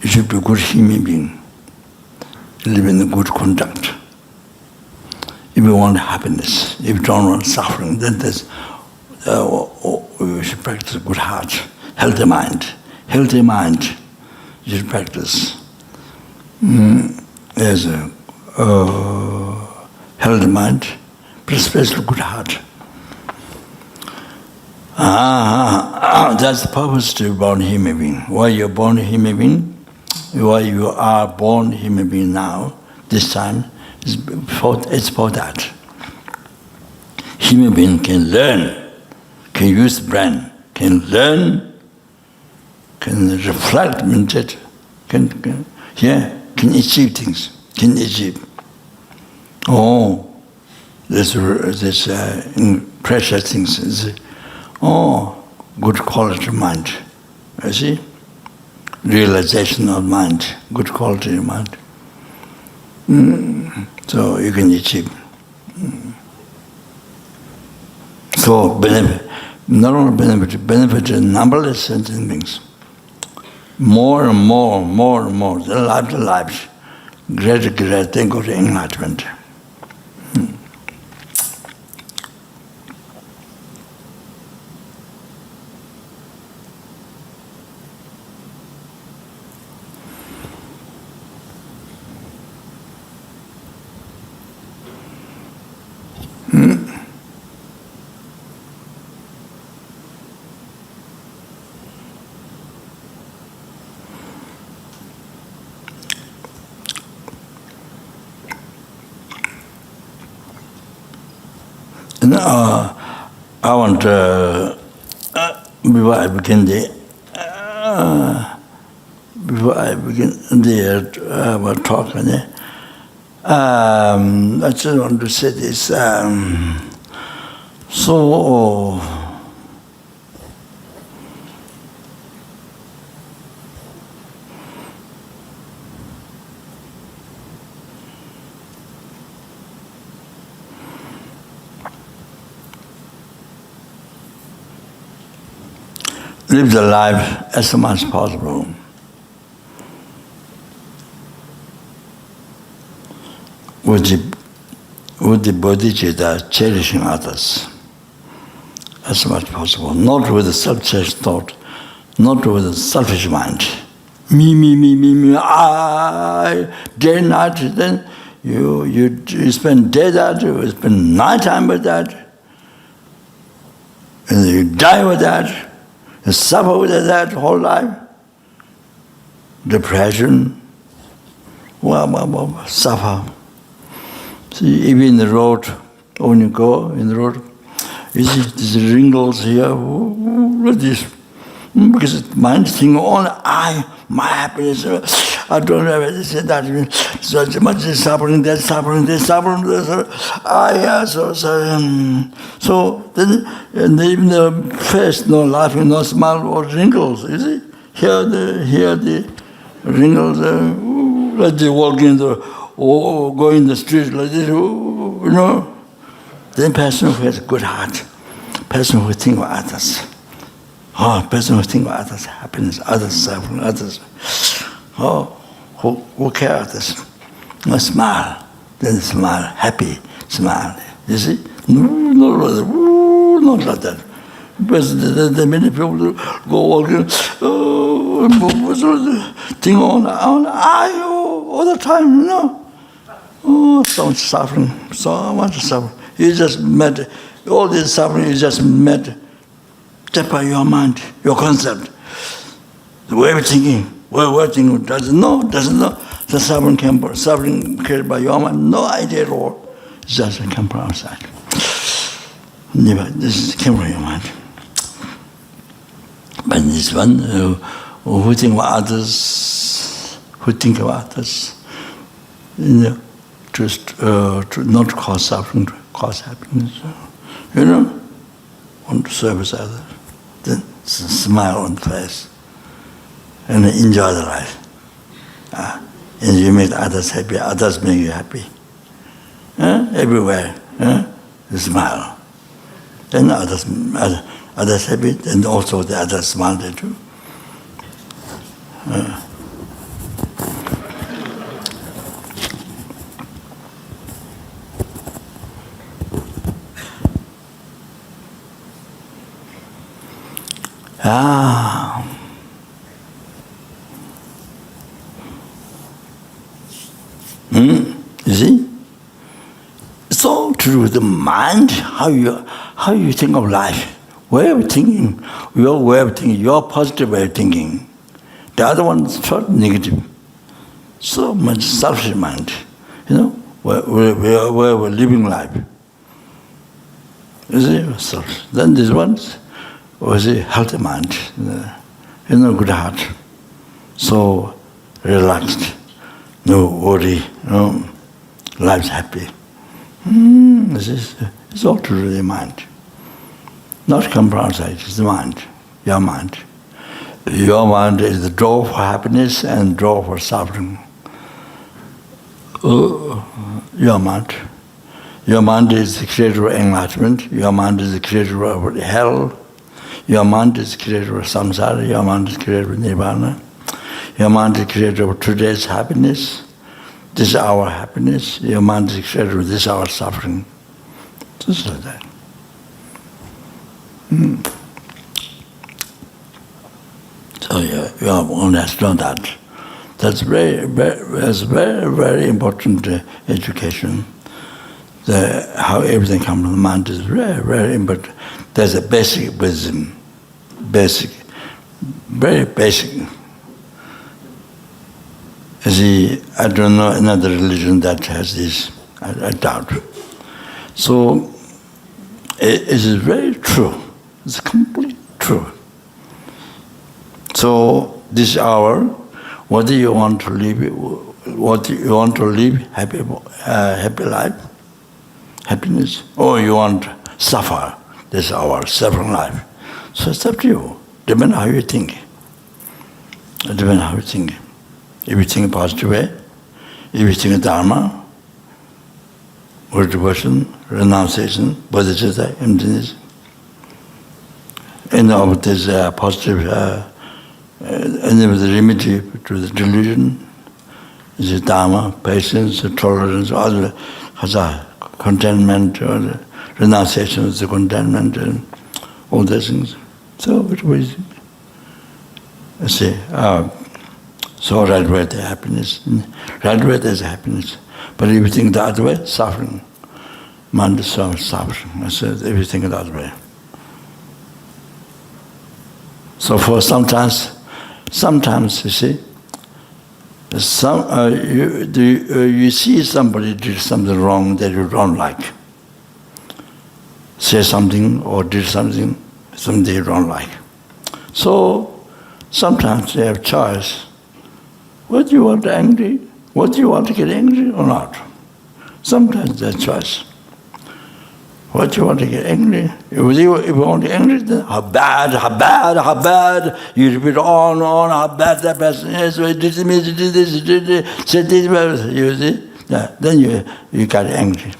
You should be a good human being. Live in a good conduct. If you want happiness, if you don't want suffering, then there's, you should practice a good heart, healthy mind. Healthy mind, you should practice. There's a healthy mind. Especially good heart. That's the purpose to be born human being. Why you're born human being? Why you are born human being now, this time, it's for that. Human being can learn, can use the brain, can learn, can reflect, meditate, can achieve things, can achieve. This precious things is, good quality mind. You see? Realization of mind, good quality of mind. So you can achieve. So benefit, not only benefit numberless sentient beings. More and more, the life, greater, then go to enlightenment. I want to, before I begin the talk, I just want to say this. Live the life as much as possible. With the bodhicitta cherishing others as much as possible, not with a selfish thought, not with a selfish mind. Me, I, day and night, then you spend day that, you spend night time with that, and you die with that. You suffer with that whole life. Depression, suffer. See, even in the road, when you go in the road, you see these wrinkles here, what is this? Because the mind is thinking, only my happiness, I don't have this and that. So much suffering, that suffering, this suffering, so then, and even the face, no laughing, no smile, or wrinkles, you see? Here the wrinkles, like they walk in the, or go in the street like this, Then person who has a good heart, person who thinks of others. Person who thinks of others' happiness, others' suffering, others. Who care others? Smile, then smile, happy, smile. You see, Not like that. Because the many people go walking, thing on, all the time, you know. Oh, so much suffering, so much suffering. You just met, all this suffering you just met just by your mind, your concept. The way of thinking, doesn't know. The suffering created by your mind, no idea at all. It's just come from outside. Never, this came from your mind. But this one, who think about others, you know, to not cause suffering, to cause happiness, you know, want to service others, then smile on the face and enjoy the life. And you make others happy, others make you happy. Everywhere, you smile. Then others happy, then also the others smile there too. You see? It's all to do with the mind, how you think of life, way of thinking, your way of thinking, your positive way of thinking. The other one is totally negative. So much selfish mind, you know, where we're living life. You see, selfish. Then this one was a healthy mind, you know, good heart. So relaxed, no worry, no, life's happy. It's all to do with the mind. Not come from outside, it's the mind, your mind. Your mind is the door for happiness and door for suffering. Your mind. Your mind is the creator of enlightenment. Your mind is the creator of hell. Your mind is the creator of samsara. Your mind is the creator of nirvana. Your mind is the creator of today's happiness. This is our happiness. Your mind is the creator of this our suffering. Just like that. So you only have to know that. That's very, very important education. How everything comes from the mind is very, very important. There's a basic wisdom, very basic. You see, I don't know another religion that has this, I doubt. So it is very true. It's completely true. So this hour, whether you want to live, happy life, happiness, or you want to suffer, this hour, suffering life. So it's up to you. Depends how you think. It depends how you think. If you think a positive way, if you think Dharma, or devotion, renunciation, bodhicitta, emptiness, and all this positive, and there was a remedy to the delusion, is Dharma, patience, tolerance, all the contentment, or the renunciation of the contentment, and all those things. So it was, I say, so right way there's happiness. Right way there's happiness. But if you think the other way, suffering. Mind is so much suffering. I said, if you think the other way. So for sometimes you see, you see somebody did something wrong that you don't like. Say something or did something you don't like. So sometimes you have choice. What do you want to angry? What do you want to get angry or not? Sometimes there's choice. What do you want to get angry? If you want to get angry, then how bad, you repeat on, how bad that person is, so he did this, said this, you see? Yeah, then you got angry.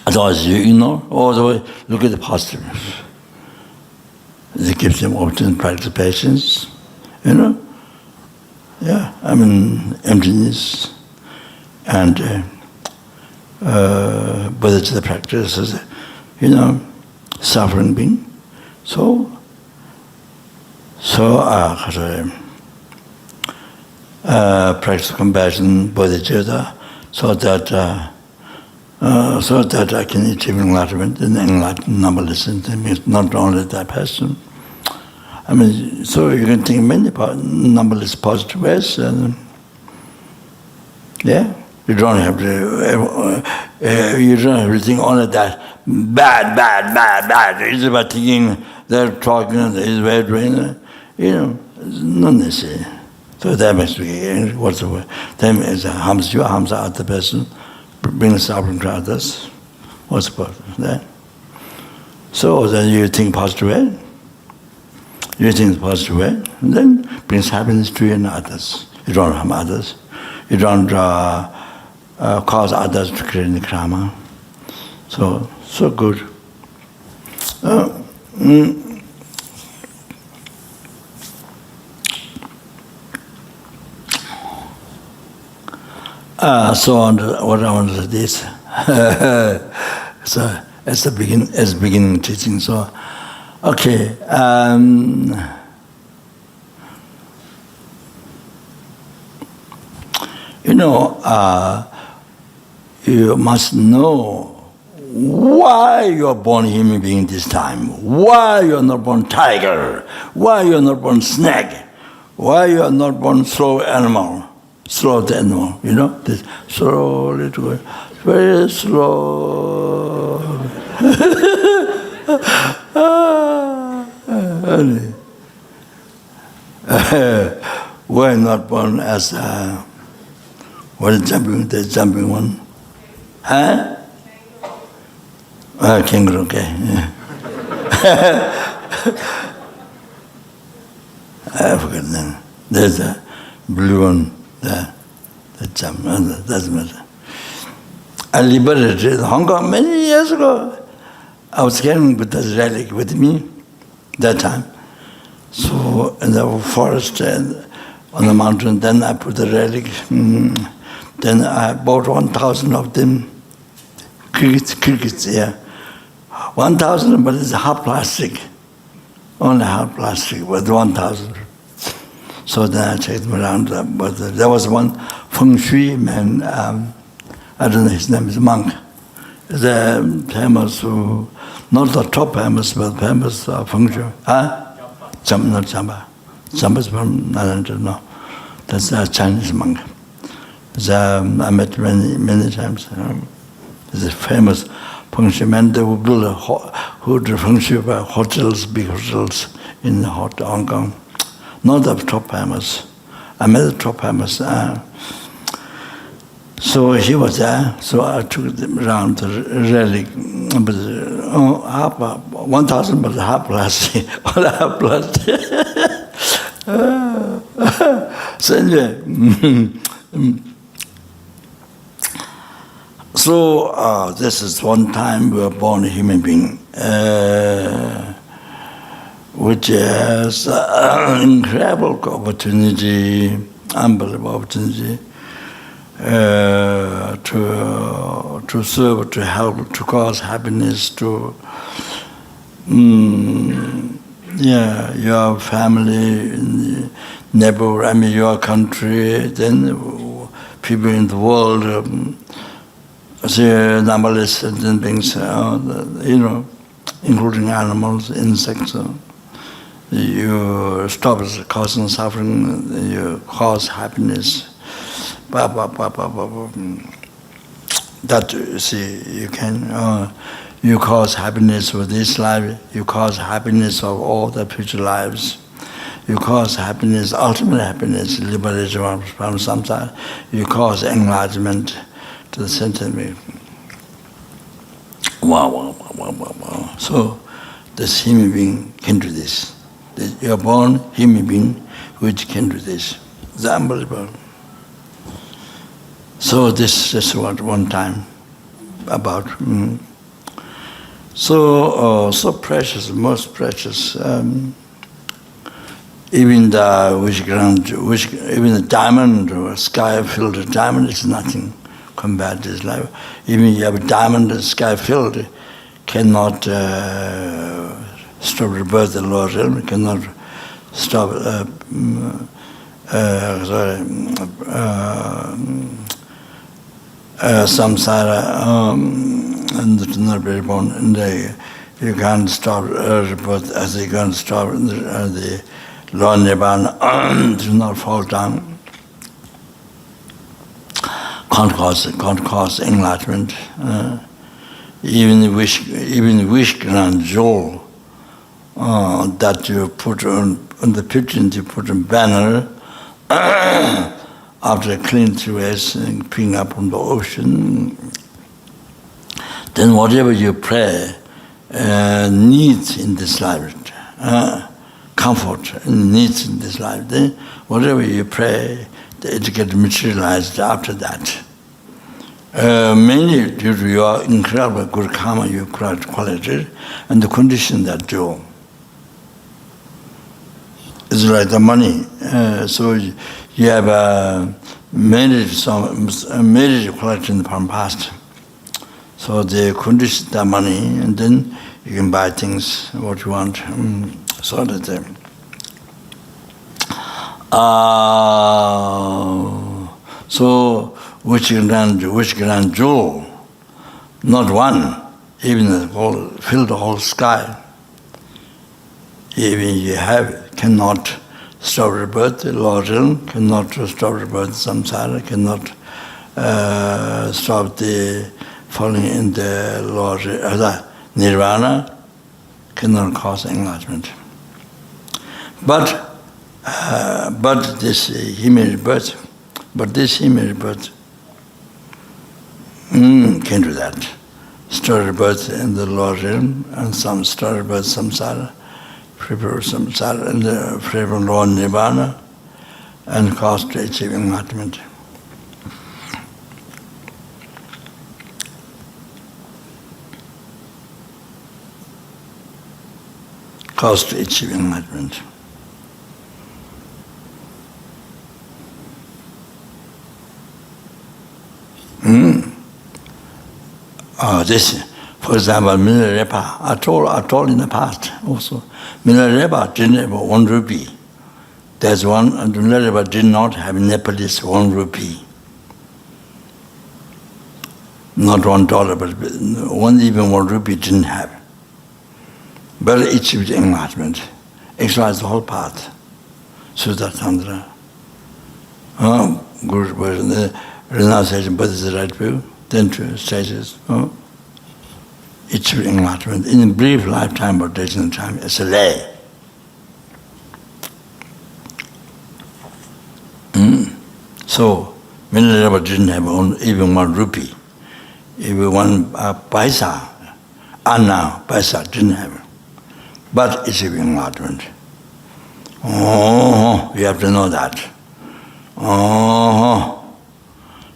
Otherwise you ignore, all the way, look at the positiveness. It gives them opportunity to practice patience, you know? Yeah, emptiness, and Buddhist practice is, suffering being. So practice compassion, bodhicitta, so that I can achieve enlightenment, and enlightened numberless means not only that person. I mean, so you can think many numberless positive ways, and you don't have to think only that bad. It's about thinking they're talking, is way doing, not necessary. So that makes me, what's the word? That means harms you, harms the other person, brings suffering to others. What's the point of that? So then you think positive way, and then brings happiness to you and others. You don't harm others. You don't cause others to create karma. So good. So on what I wanted to this. So as beginning teaching. So okay. You must know why you are born human being this time. Why you are not born tiger? Why you are not born snake? Why you are not born slow animal? Slow the animal, this slowly to go, very slow. Why not born as what is the jumping one? Huh? Kangaroo, okay. Yeah. I forgot the name. There's a blue one. The jump, doesn't matter. I liberated Hong Kong many years ago. I was carrying Buddha's relic with me that time. So in the forest and on the mountain, then I put the relic. Then I bought 1,000 of them. Crickets, yeah. 1,000, but it's half plastic. Only half plastic, but 1,000. So then I checked them around, but there was one feng shui man, I don't know, his name is monk. The famous, not the top famous, but famous feng shui. Huh? Not Jamba. Jamba's from, I don't know. That's a Chinese monk. I met many times. He's a famous feng shui man. They would build who do feng shui hotels, big hotels in Hong Kong. Not the top famous. I met the top famous. So he was there. So I took them around the relic. 1,000, but half plastic. Half plastic. So anyway, so this is one time we were born a human being. Which is an incredible opportunity, unbelievable opportunity to serve, to help, to cause happiness to your family, neighbor, your country, then people in the world, numberless beings, including animals, insects. You stop causing suffering, you cause happiness. That, you see, you can, you cause happiness for this life, you cause happiness of all the future lives. You cause happiness, ultimate happiness, liberation from samsara. You cause enlightenment to the sentiment. Wow. So, this human being can do this. You are born human being which can do this. It's unbelievable. So this is what one time about. So precious, most precious. Even the even the diamond or sky-filled diamond is nothing combat this life. Even you have a diamond sky filled, cannot stop rebirth the lower realm, cannot stop samsara and the not be reborn. And you can't stop rebirth as you can't stop the lower nirvana to not fall down. Can't cause enlightenment. Even wish grand jewel that you put on the pigeon, you put a banner after clean through us and picking up on the ocean. Then whatever you pray needs in this life, comfort needs in this life. Then whatever you pray, it gets materialized after that. Mainly due to your incredible good karma, your correct quality, and the condition that you. It's like the money. So you have marriage collection from past. So they condition the money, and then you can buy things what you want. So that. So which grand jewel, not one, even fill the whole sky. Even you have cannot stop rebirth, the lower realm, cannot stop rebirth, samsara, cannot stop the falling in the lower nirvana, cannot cause enlightenment. But this human birth, can do that. Story birth in the lower realm, and some story birth samsara, free from samsara, and free from lower nirvana, and cause to achieve enlightenment. Cause to achieve enlightenment. This, for example, Milarepa, I told in the past also, Milarepa didn't have 1 rupee. There's one, and Milarepa did not have Nepalese 1 rupee. Not $1, but even 1 rupee didn't have. But it achieved enlightenment, exercised the whole path. Sutta Tandra. Guru version, the renunciation, but is the right view. Then 2 stages. Achieved enlightenment in a brief lifetime or days time as a lay. So Milarepa didn't have even 1 rupee, even 1 paisa, anna paisa didn't have. But achieved enlightenment. Oh, you have to know that. Oh,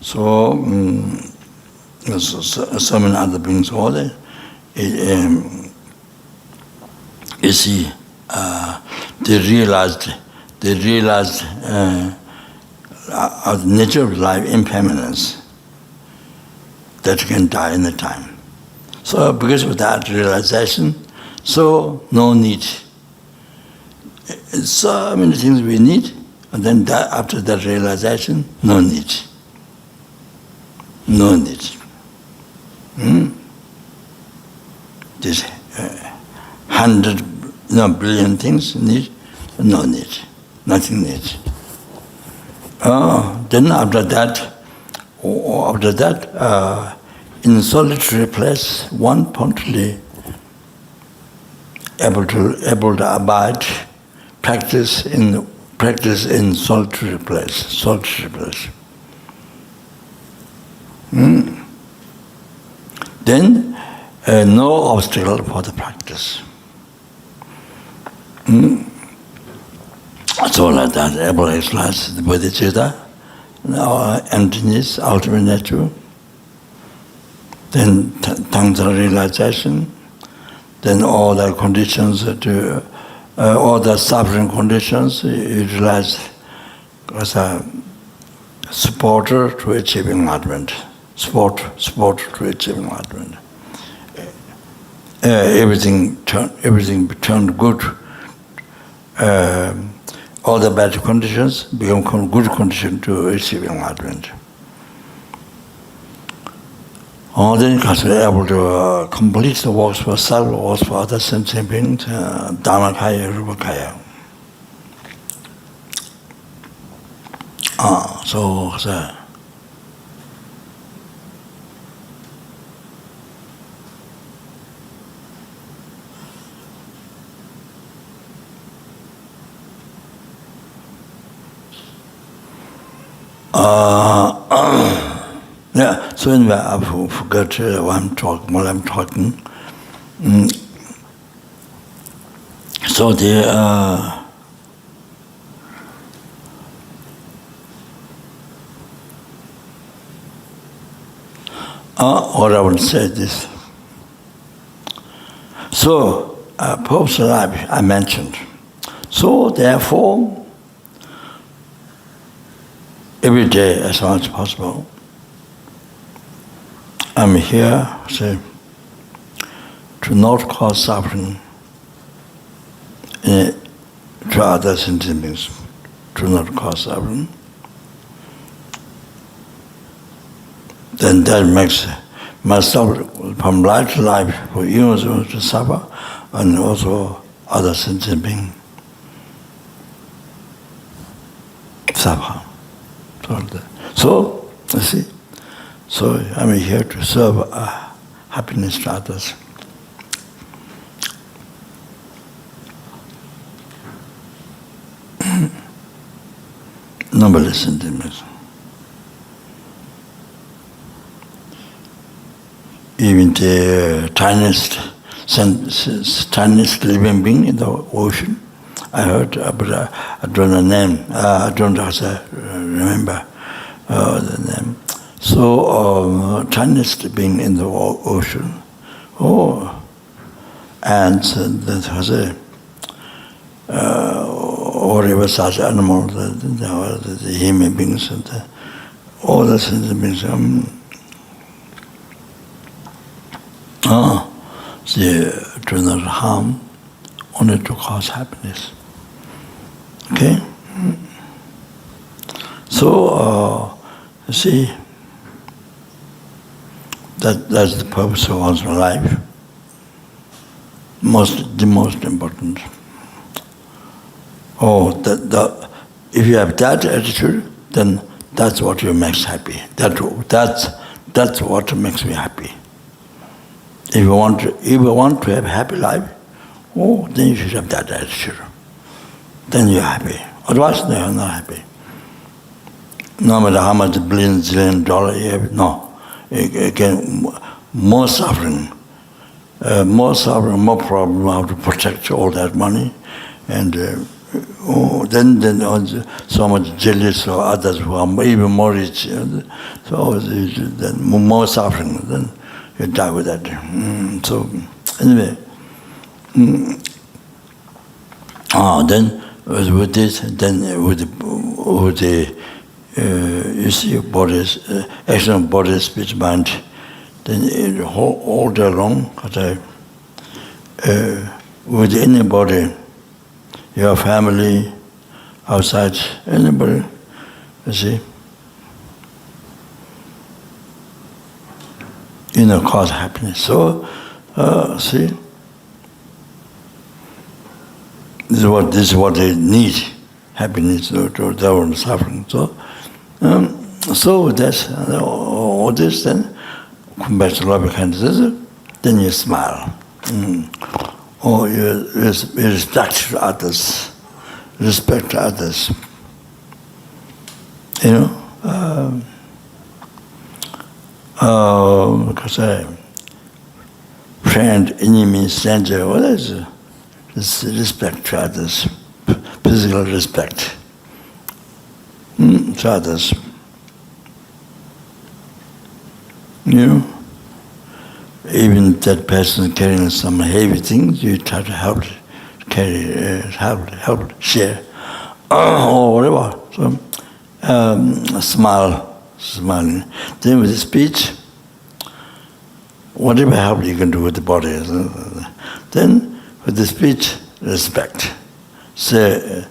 so many other beings all there. You see, they realized the nature of life, impermanence, that you can die in the time. So because of that realization, so no need. So many things we need, and then after that realization, no need. No need. This 100 billion things need, no need. Nothing needs. Then after that, in solitary place, one promptly able to abide, practice in solitary place. Then no obstacle for the practice. So like that, able to exercise the bodhicitta, our emptiness, ultimate nature. Then tantra realization. Then all the conditions all the suffering conditions utilized as a supporter to achieve enlightenment. sport to achieve enlightenment. Everything turned good. All the bad conditions become good conditions to achieve enlightenment. Then you can be able to complete the works for self, works for others, same thing, Dharma Kaya, Rupa Kaya. So yeah, so anyway, I forgot while I'm talking. So what I would say this. So, Pope's life I mentioned. So therefore, every day as long as possible, I'm here, say, to not cause suffering to other sentient beings, to not cause suffering. Then that makes myself from life to life for humans to suffer, and also other sentient beings suffer. So, you see, so I'm here to serve happiness to others. Numberless sentiments. Even the tiniest living being in the ocean, I heard, but I don't know the name. I don't remember the name. So, tiniest being in the ocean. Ants and the whatever such animal, the human beings and all the sentient beings. They do not harm, only to cause happiness. Okay? So, you see, that's the purpose of one's life. The most important. If you have that attitude, then that's what you makes happy. That's what makes me happy. If you want to have a happy life, then you should have that attitude. Then you're happy. Otherwise, no, you're not happy. No matter how much zillion dollar you have, no. Again, more suffering, more problem, how to protect all that money, and then so much jealous of others who are even more rich, so then more suffering, then you die with that. So anyway, then with this, then with the you see bodies, action of body, speech, mind, then all day long, with anybody, your family, outside, anybody, you see, cause happiness. So, see, this is what they need, happiness to avoid suffering. So that's all this. Then come back to loving kindness. Then you smile, or you respect others, respect others. Because friend, enemy, stranger, what is it? It's respect to others, physical respect to others. Even that person carrying some heavy things, you try to help carry, help share, or whatever. So, smile smiling. Then with the speech, whatever help you can do with the body. Then with the speech, respect. Say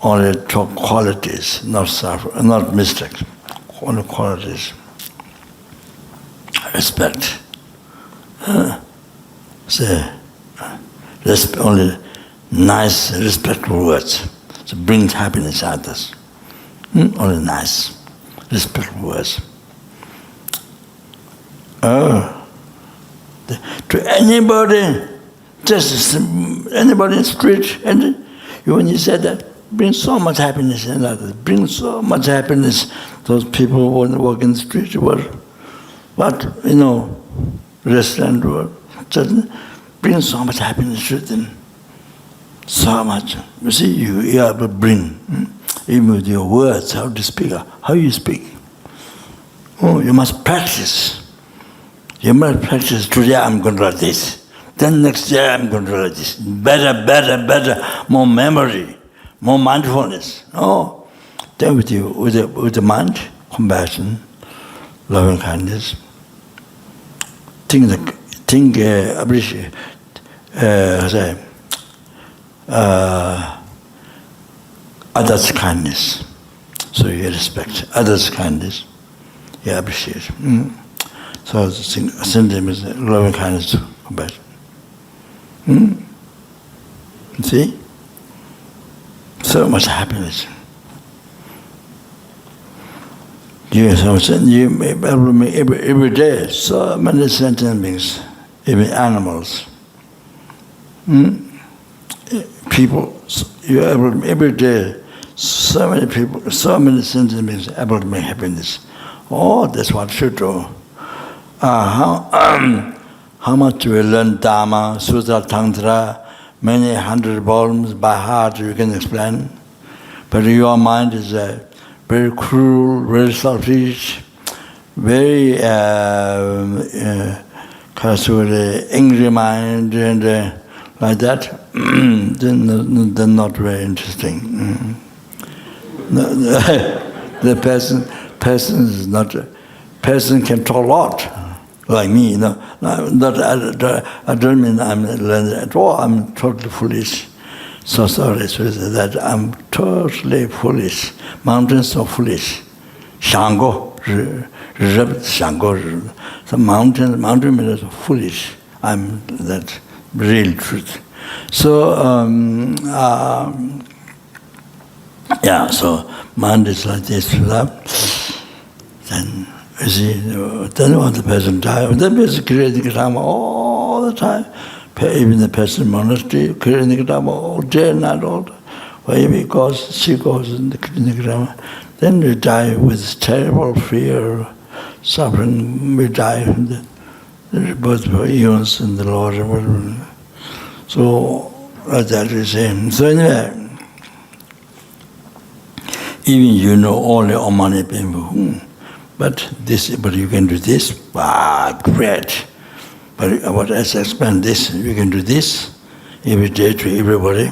only talk qualities, not mistakes. Only qualities. Respect. Say only nice, respectful words. So brings happiness to others. Only nice, respectful words. To anybody, just anybody in the street, and when you said that, brings so much happiness in others. Brings so much happiness. Those people who walk in the street were, restaurant work, just brings so much happiness to them. So much. You see, you have to bring, even with your words, how to speak, how you speak. You must practice. You must practice. Today I'm going to write this. Then next year I'm going to write this. Better, more memory, more mindfulness. Then with the mind, compassion, loving kindness. Appreciate, others' kindness. So you respect others' kindness. You appreciate. So the same is loving kindness, compassion. See? So much happiness. Every day, so many sentient beings, even animals. People, every day, so many people, so many sentient beings able to make happiness. That's what should do. How much we learn Dharma, Sutra, Tantra, many hundred volumes by heart you can explain. But your mind is very cruel, very selfish, very angry mind, and like that, then not very interesting. The person is not. Person can talk a lot, like me. I don't mean I'm learned at all. I'm totally foolish. So sorry to say that I'm totally foolish. Mountains are foolish. Shango, Shango. The mountain means foolish. I'm that real truth. So so mind is like this. Then you see, then when the person dies, the person creating Dharma all the time. Even the person in monastery creating Dharma all day and night, all day. Wherever he goes, she goes in the Dharma. Then we die with terrible fear, suffering. We die from the birth of eons in the Lord. So like that we say. So anyway, even only Om Mani Padme Hum. But you can do this. Wow, great. But what else expand this? You can do this every day to everybody.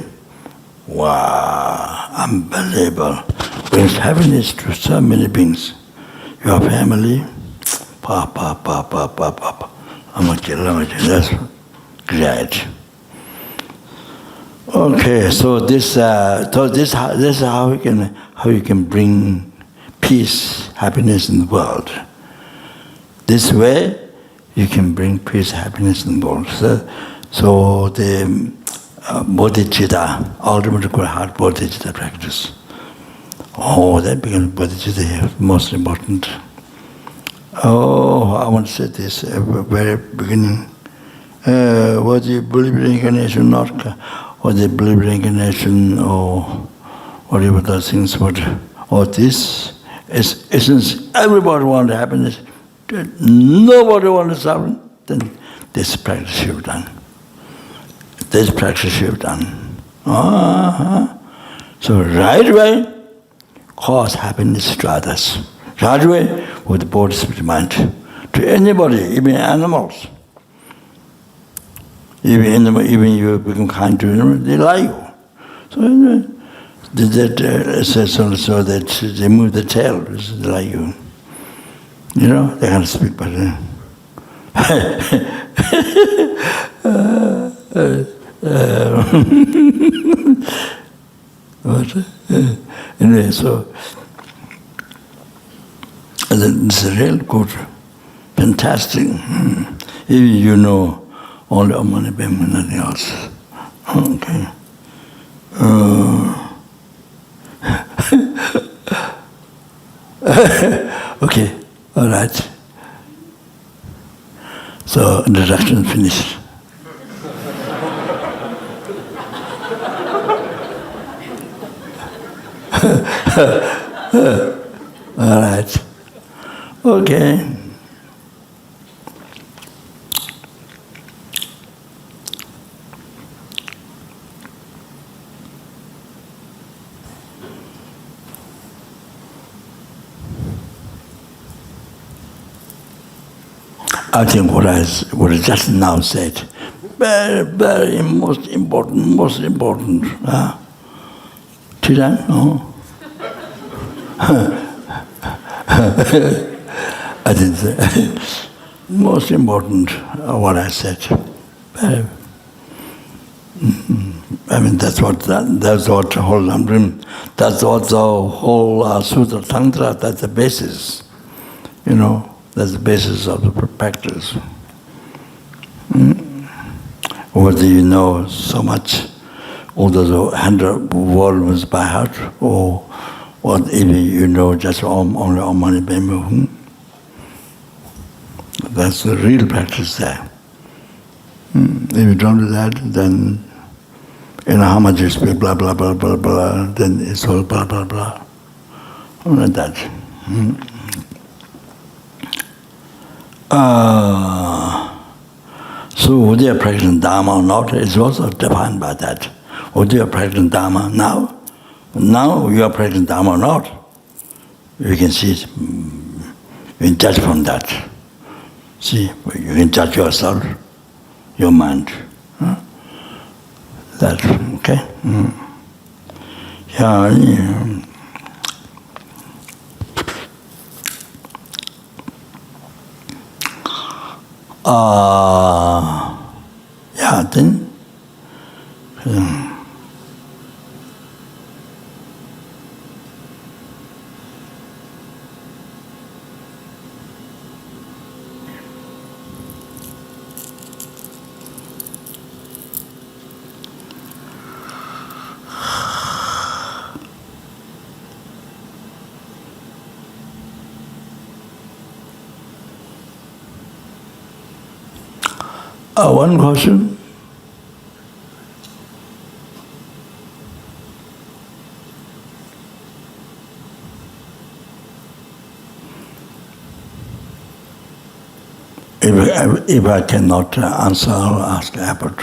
Wow, unbelievable. Brings happiness to so many beings. Your family, that's great. Okay, so this is how you can bring peace, happiness in the world. This way, you can bring peace, happiness in the world. So the bodhicitta, ultimate heart bodhicitta practice. That becomes bodhicitta here, most important. I want to say this at the very beginning. What do you believe in reincarnation, not? Or they believe in reincarnation, or whatever those things, or this is essence. Everybody wants happiness. Nobody wants to suffer. Then this practice you've done. This practice you've done. So right away, cause happiness to others. Right away, with the body, spirit, mind. To anybody, even animals. Even you become kind to them, they like you. So anyway, Did that says also that they move the tail, like you. You know, they can't speak, but anyway, so it's real good, fantastic. If you know only Omani Bema, nothing else. Okay. Okay, all right. So introduction finished. All right. Okay. I think what I just now said, very, very most important. Did I? No. I didn't say. Most important, what I said. I mean, that's what the whole Lamrim, that's what the whole Sutra Tantra, that's the basis. You know, that's the basis of the practice. Whether you know so much, although the 100 volumes by heart, or what even you know just only Om Mani Padme Hum. That's the real practice there. If you don't do that, then you know how much you speak blah blah blah blah blah, then it's all blah blah blah. Like that. So whether you're practicing Dharma or not, it's also defined by that. Whether you're practicing Dharma now you are practicing Dharma or not, you can see it, you can judge from that. See, you can judge yourself, your mind. That, okay? Yeah. Yeah, then one question. If I cannot answer, I'll ask Abbott.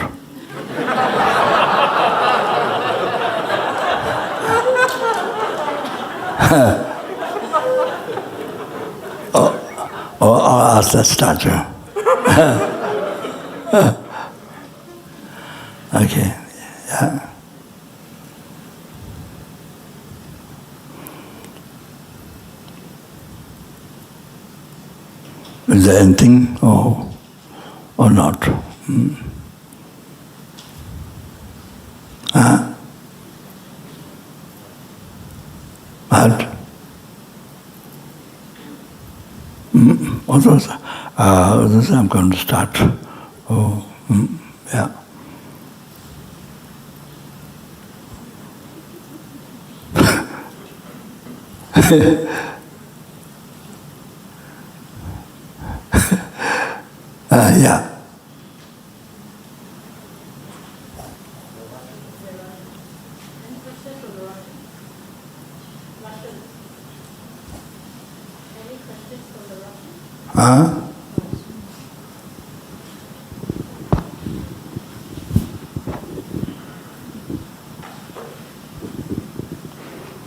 or I'll ask the statue. Okay, yeah. Is there anything or not? What? What was that? I'm going to start. Yeah. Yeah.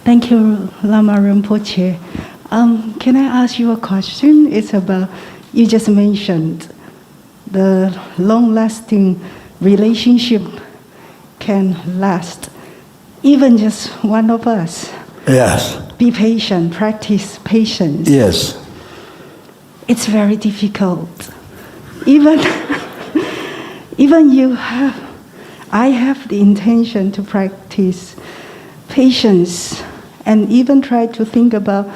Thank you, Lama Rinpoche. Can I ask you a question? It's about, you just mentioned the long-lasting relationship can last even just one of us. Yes. Be patient, practice patience. Yes. It's very difficult. Even I have the intention to practice patience and even try to think about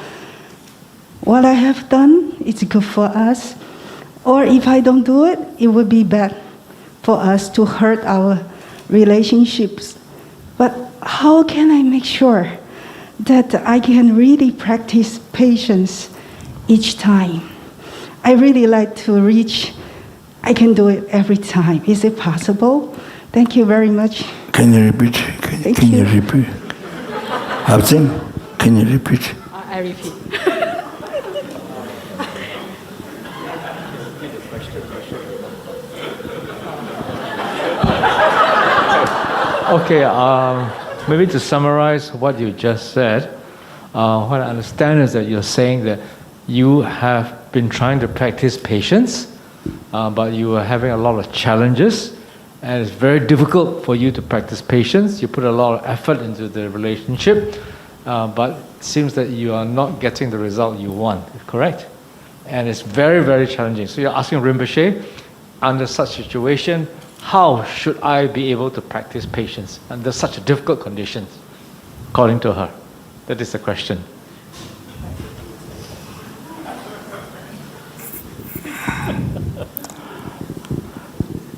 what I have done, it's good for us. Or if I don't do it, it would be bad for us to hurt our relationships. But how can I make sure that I can really practice patience each time? I really like to reach, I can do it every time. Is it possible? Thank you very much. Can you repeat? Can you repeat? Absing? Can you repeat? I repeat. Okay, maybe to summarize what you just said, what I understand is that you're saying that you have been trying to practice patience, but you are having a lot of challenges, and it's very difficult for you to practice patience. You put a lot of effort into the relationship, but it seems that you are not getting the result you want, correct? And it's very, very challenging. So you're asking Rinpoche, under such situation, how should I be able to practice patience under such difficult conditions, according to her? That is the question.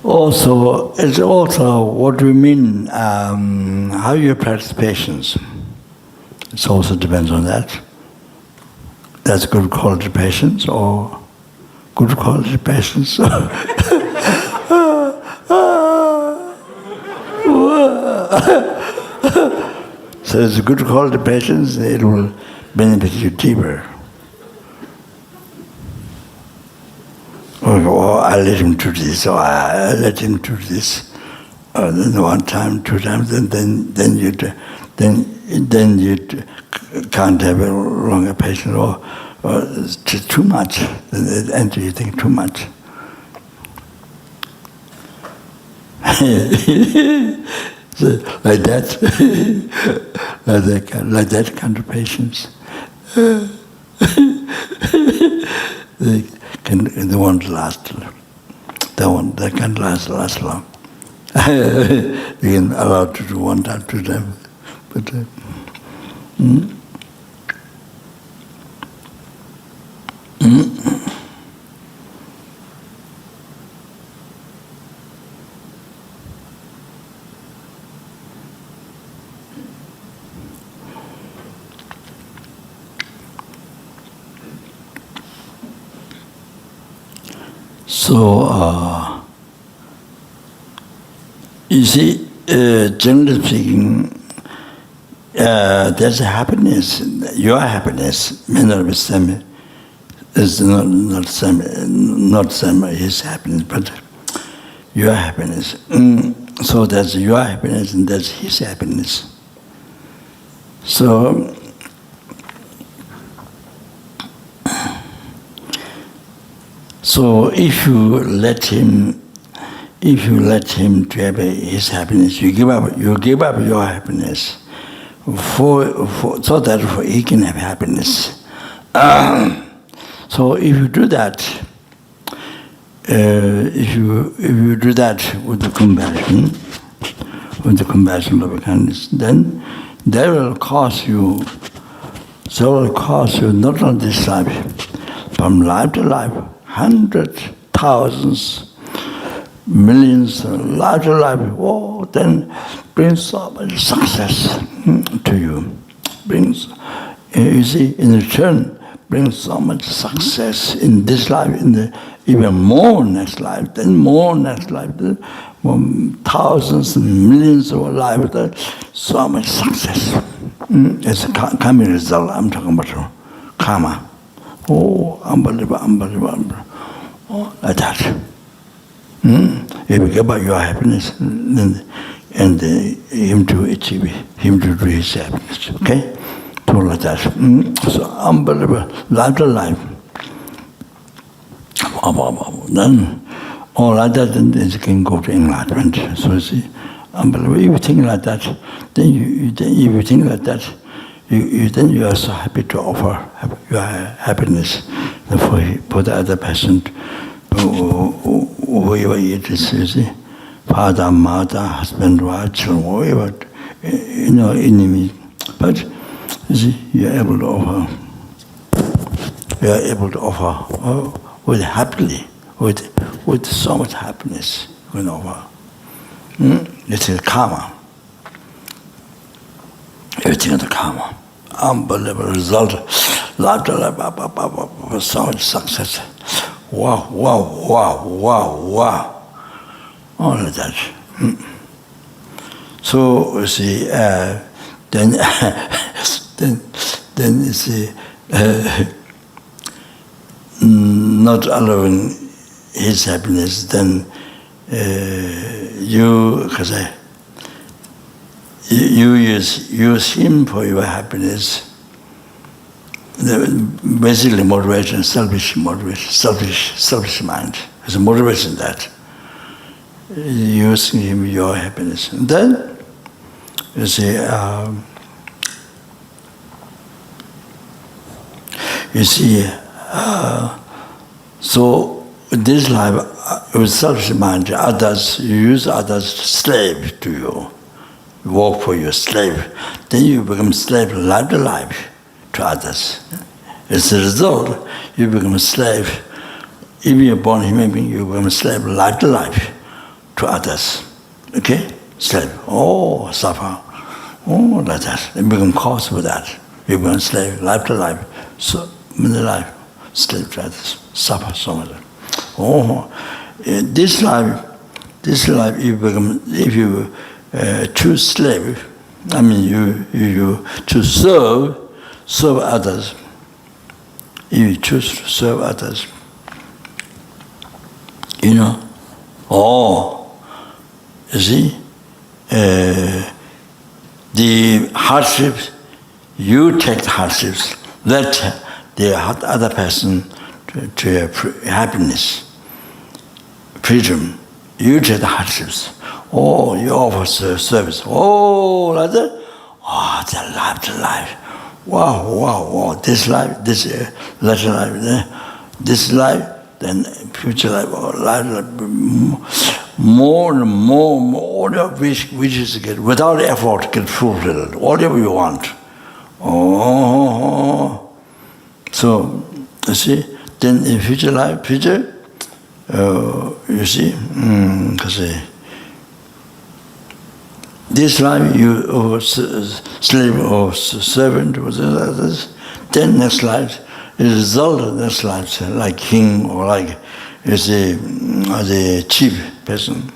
Also, it's also what do you mean, how you practice patience. It also depends on that. That's good quality patience or good quality patience. So it's a good quality patience, it will benefit you deeper. Or I let him do this, or I let him do this. Then one time, two times, and then you can't have a longer patience, or it's too much, and you think too much. So, like that, like that kind of patience. They won't last. They can't last long. You can allow to do one time, two times, but. So, you see, generally speaking, there's a happiness. Your happiness may not be same. It's not same his happiness, but your happiness. So there's your happiness and there's his happiness. So. So if you let him to have his happiness, you give up your happiness so that he can have happiness. So if you do that, if you do that with the compassion of kindness, then that will cause you not only this life, from life to life. Hundreds, thousands, millions, life to life, then brings so much success to you. Brings, you see, in return, brings so much success in this life, in the even more next life, then more next life, then thousands and millions of lives, so much success. It's a karmic result I'm talking about, karma. Oh, unbelievable. Oh, like that. If you give up your happiness, and him to achieve it, him to do his happiness, okay? So like that. So unbelievable, life to life. Then, all like that, then you can go to enlightenment. So you see, Unbelievable. If you think like that, then if you think like that, then you are so happy to offer your happiness for the other person, whoever it is, you see, father, mother, husband, wife, children, whoever, enemy. But you see, you are able to offer with happily, with so much happiness, you can offer. This is karma. Everything is the karma. Unbelievable result. So much success. Wow. All of that. So you see, then you see, not allowing his happiness, then you use him for your happiness. Basically, motivation, selfish motivation, selfish mind. There's a motivation that using him your happiness. And then you see, so this life with selfish mind, others, you use others slave to you. You work for your slave. Then you become slave life to life to others. As a result, you become a slave. If you're born human being, you become a slave life to life to others. Okay? Slave. Oh, suffer. Oh, like that. You become cause for that. You become slave life to life. So, in the life, slave to others. Suffer so much. Oh, this life, if you choose slave, I mean you to serve others. If you choose to serve others, you see, the hardships, you take the hardships, let the other person to have happiness, freedom. You take the hardships. Oh, you offer service. Oh, like that. Oh, the life. Wow. This life, this later life, this life, then future life, more and more, all your wishes get, without effort, get fulfilled. Whatever you want. Oh. So, you see, then in future life, you see, this life you slave or servant or others, then next life, the result of next life, like king or like as a chief person,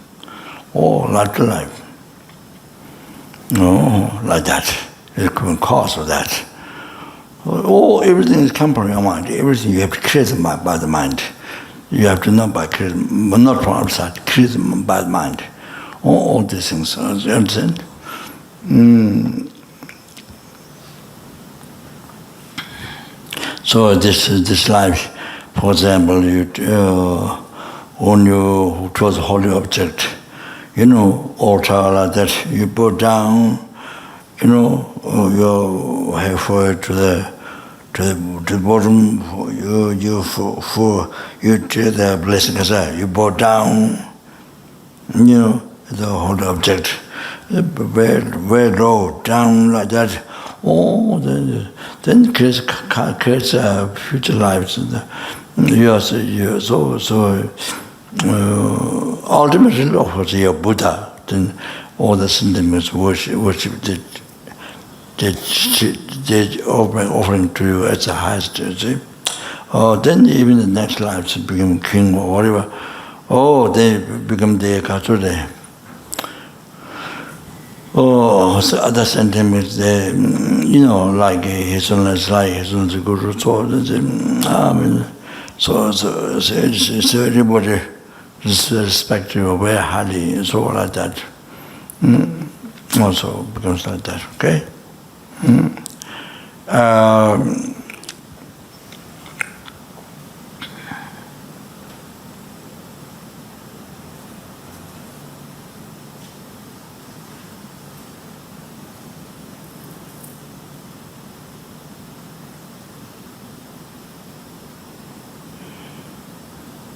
or life to life. No, like that. It could be cause of that. Oh, everything is come from your mind. Everything you have to create by the mind. You have to know by creating, but not from outside, create by the mind. All these things, you understand? So this life, for example, when you chose a holy object, altar like that, you put down, your head forward to the bottom, you take the blessing aside, you bow down, the holy object, very low, down like that. Oh, then creates future lives. Ultimately, offers your Buddha. Then all the sentiments worship they offering to you as the highest. Then even the next lives become king or whatever. Oh, they become the Katsure. Oh, so other sentiments, they, like his own Guru thought. So everybody respect you very highly, so like that. Also becomes like that, okay?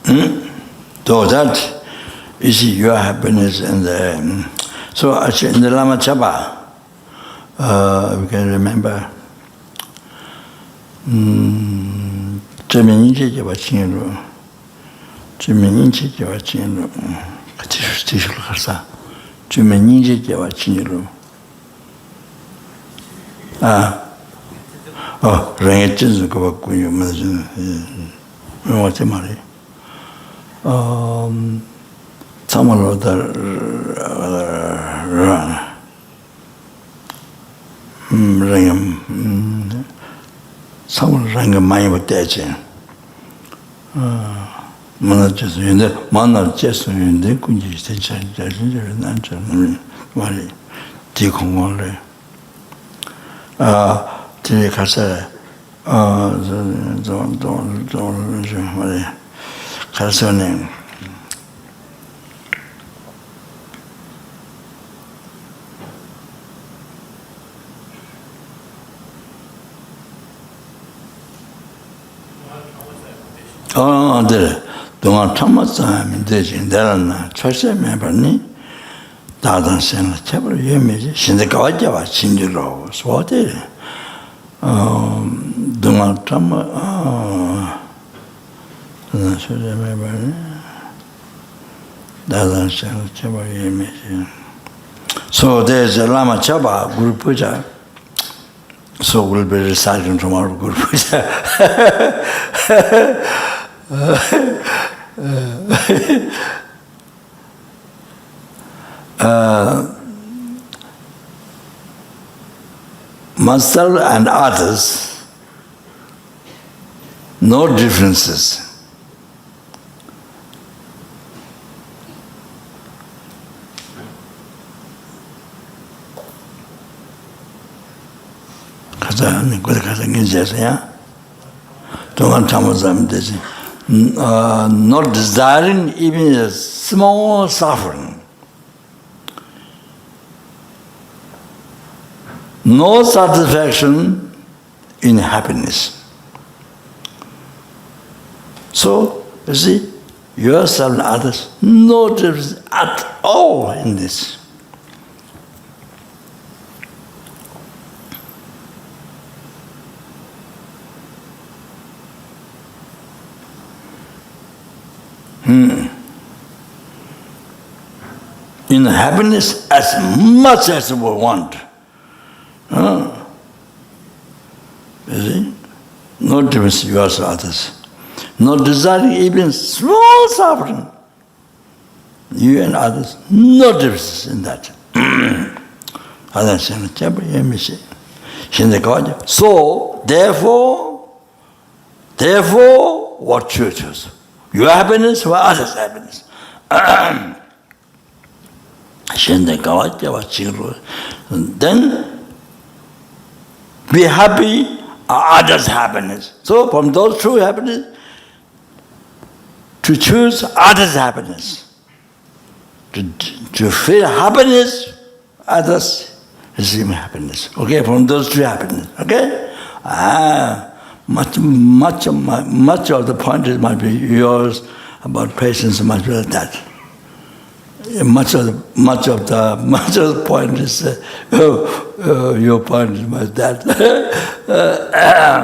So that is your happiness. And so actually in the Lama Zopa, we can remember someone rang a mind with that. Mana just in the mana just in the kunji station, and Mari, Tikongole. Tikasa, don't, Carsoning. there. Don't Thomas, I'm in there. Choice member, Dadan Sen, Tabor, Yemage, Shinagawa, Chinjiro, Swati. Don't Thomas, I remember. Dadan Sen, Tabor, Yemage. So there's a Lama Zopa Guru Puja. So we'll be reciting tomorrow Guru Puja. Master and others, no differences. Not desiring even a small suffering. No satisfaction in happiness. So, you see, yourself and others, no difference at all in this. In happiness as much as we want. You see? No difference yours or others. No desiring even small suffering. You and others, no difference in that. So, therefore, what you choose? Your happiness or others' happiness? Then be happy or others' happiness. So from those two happiness, to choose others' happiness. To feel happiness, others receive happiness. Okay, from those two happiness. Okay? Much of the point might be yours about patience, much of that. Much of the point is your point is much that.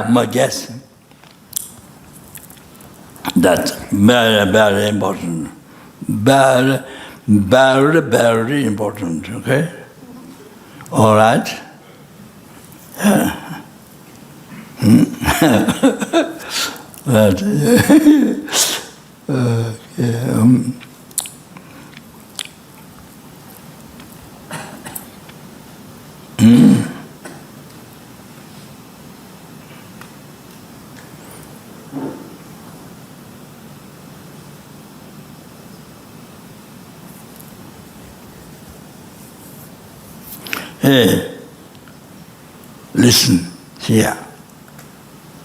My guess. That's very important. Very important. Okay. All right. Hey, listen here.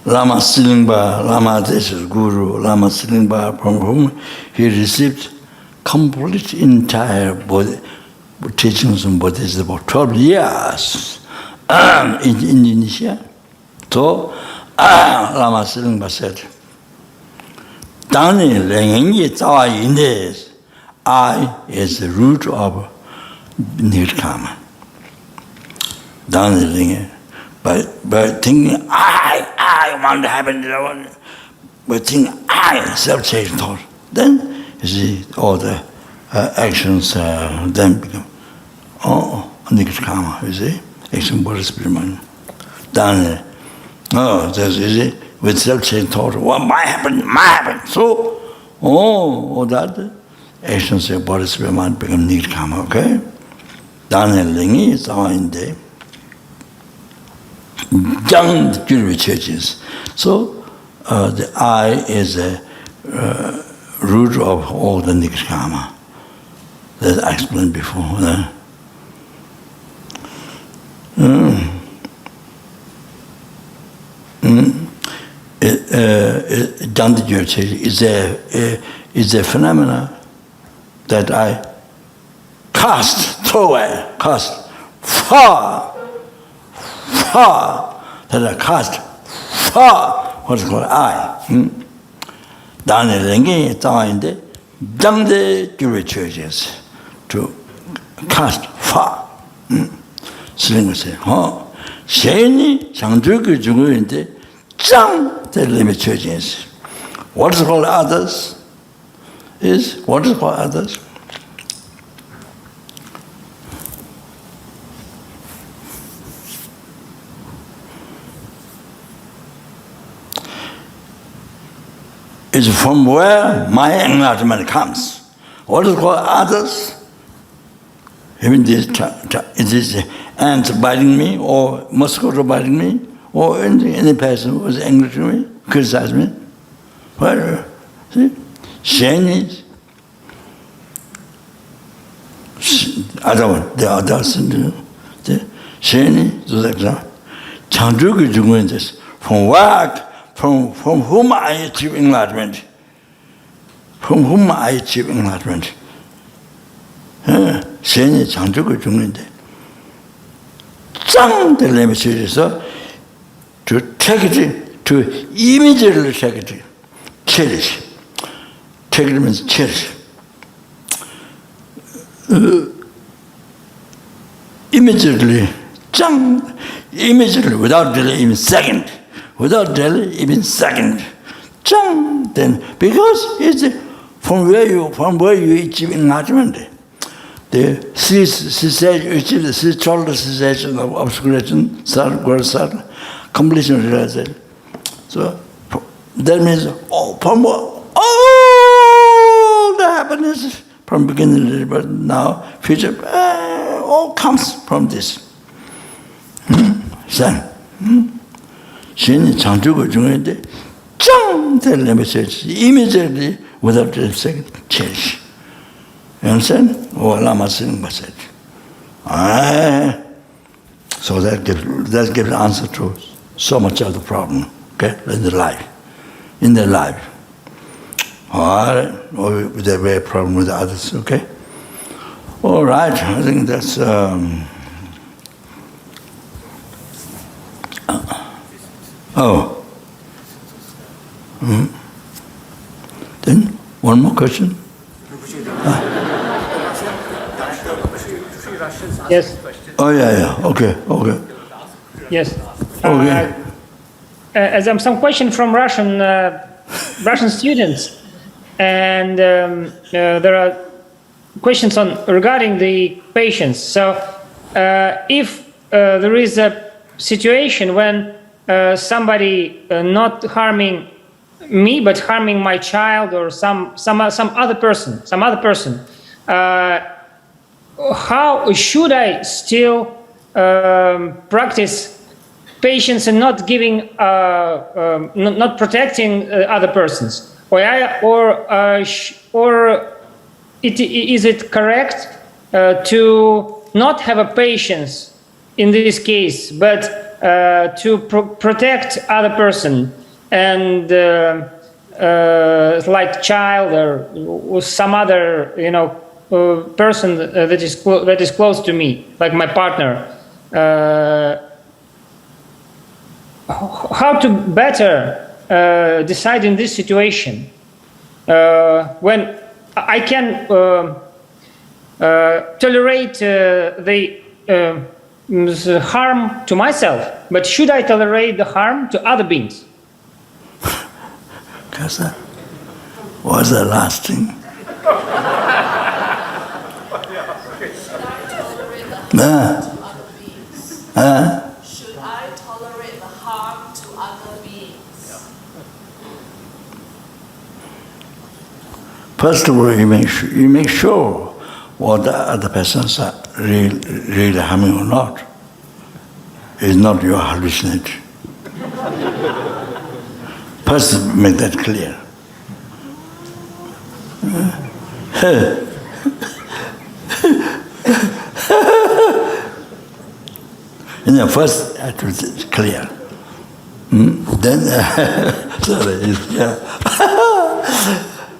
Lama Silingba, Lama this is Guru, Lama Silingba, from whom he received complete entire teachings on Buddhism about 12 years in Indonesia. So Lama Silingba said, Dani Lengi Tawa Indes, I is the root of Nirkama. Dani Lengi. By thinking, I want to happen, by thinking, I, self-changing thought, then you see all the actions then become, Nirkama, you see, action Buddhist mind. Then, you see, with self-changing thought, what might happen, so, all that, actions of Buddhist mind become Nirkama, okay? Then, Lingi is all in there. Young churches. So the I is the root of all the nirkama that I explained before. Young churches is a phenomena that I throw away, far, that I cast far, what is called I. Dani Lengi Tawinde, Ganden churches to cast far. Sling would say, Sheni, Changduku Junguinte, Chang, the limit churches. What is called others is, what is called others? Is from where my enlightenment comes. What is called others? Even this, is this ant biting me, or mosquito biting me, or any person who is angry to me, criticize me? Whatever. See? Sheni, other one, the others, Sheni, so that Changduku Jungun this. From what? From whom I achieve enlightenment. From whom I achieve enlightenment. Sheni Changduku Jungunde. Chang the limit is to take it, to immediately take it, cherish. Take it means cherish. Immediately, Chang, immediately, without delay, even second. Without delay, even second. Chang, then, because it's from where you achieve enlightenment. The threshold cessation of obscuration, completion realization. So that means from all the happiness from beginning, but now future, all comes from this. Son. Sheni Changduku Junguinte, Chang, the message immediately without a second change. You understand? Or Lama Zopa said. So that gives answer to so much of the problem, okay, in the life. In their life. All right, or with their very problem with the others, okay? All right, I think that's Then one more question. Yes. Oh yeah. Okay. Yes. Okay. Some question from Russian students, and there are questions regarding the patients. So, if there is a situation when somebody not harming me but harming my child or some other person, how should I still practice patience and not giving, not protecting other persons, is it correct to not have a patience in this case, but to protect other person and like child or some other person that is close to me, like my partner? How to better decide in this situation? when I can tolerate the harm to myself, but should I tolerate the harm to other beings? Kasa, what's the last thing? Should I tolerate the harm to other beings? First of all, you make sure what the other persons are really harming or not. It's not your hallucination. First, make that clear. First, I have to clear. Then, sorry,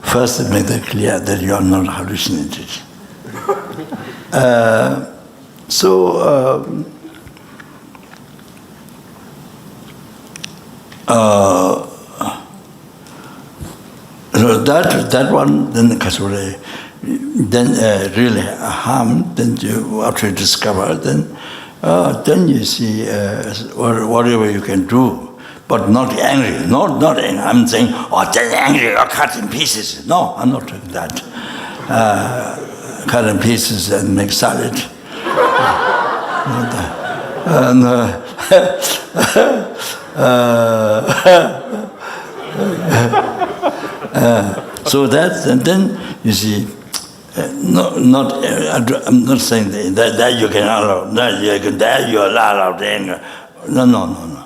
first, make that clear that you are not hallucinated. So that one, then Kasure, then really harm, then you, after you discover, then you see whatever you can do, but not angry, not angry. I'm saying, oh, then angry or cut in pieces. No, I'm not doing that. Cut in pieces and make salad. So that, and then you see, I'm not saying that you can allow, that you allow anger. No.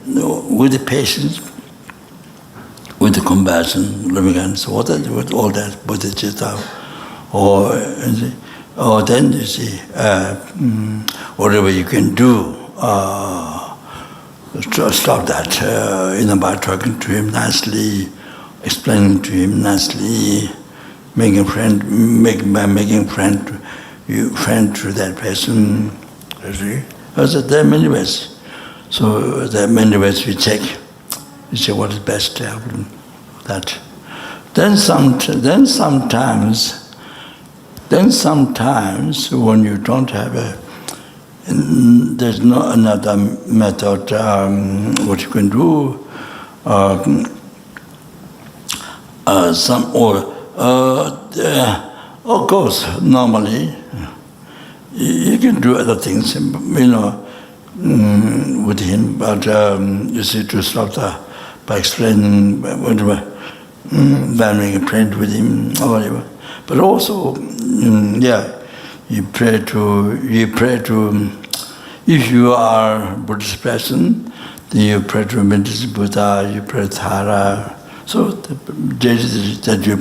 With the patience, with the compassion, loving kindness, with all that, bodhicitta, or then you see, whatever you can do, to stop that, by talking to him nicely, explaining to him nicely, making friend to that person. There are many ways. So there are many ways we check. We say what is best to help him. That. Then sometimes when you don't have there's no another method. What you can do. Of course, normally you can do other things, with him, but you see, to stop by explaining whatever, by making a friend with him or whatever. But also, you pray to. If you are a Buddhist person, then you pray to Buddhist Buddha, you pray to Dhara. So the deity that you're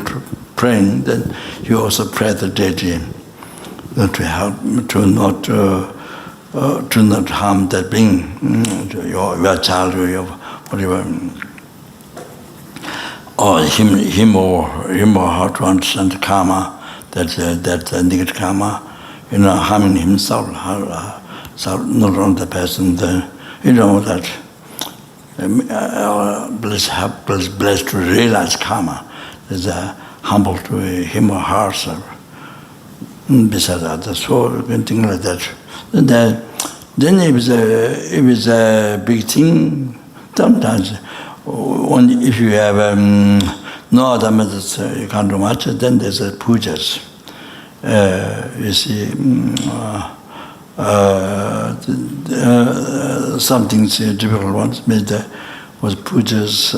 praying, then you also pray the deity to help, to not harm that being, your child or your whatever, or him or how to understand the karma, that negative karma, harming himself, not only the person, that blessed to realize karma is humble to him or herself. Besides others, so things like that. Then if it's a big thing, sometimes if you have no other methods, you can't do much, then there's pujas. You see, some things, difficult ones, was pujas.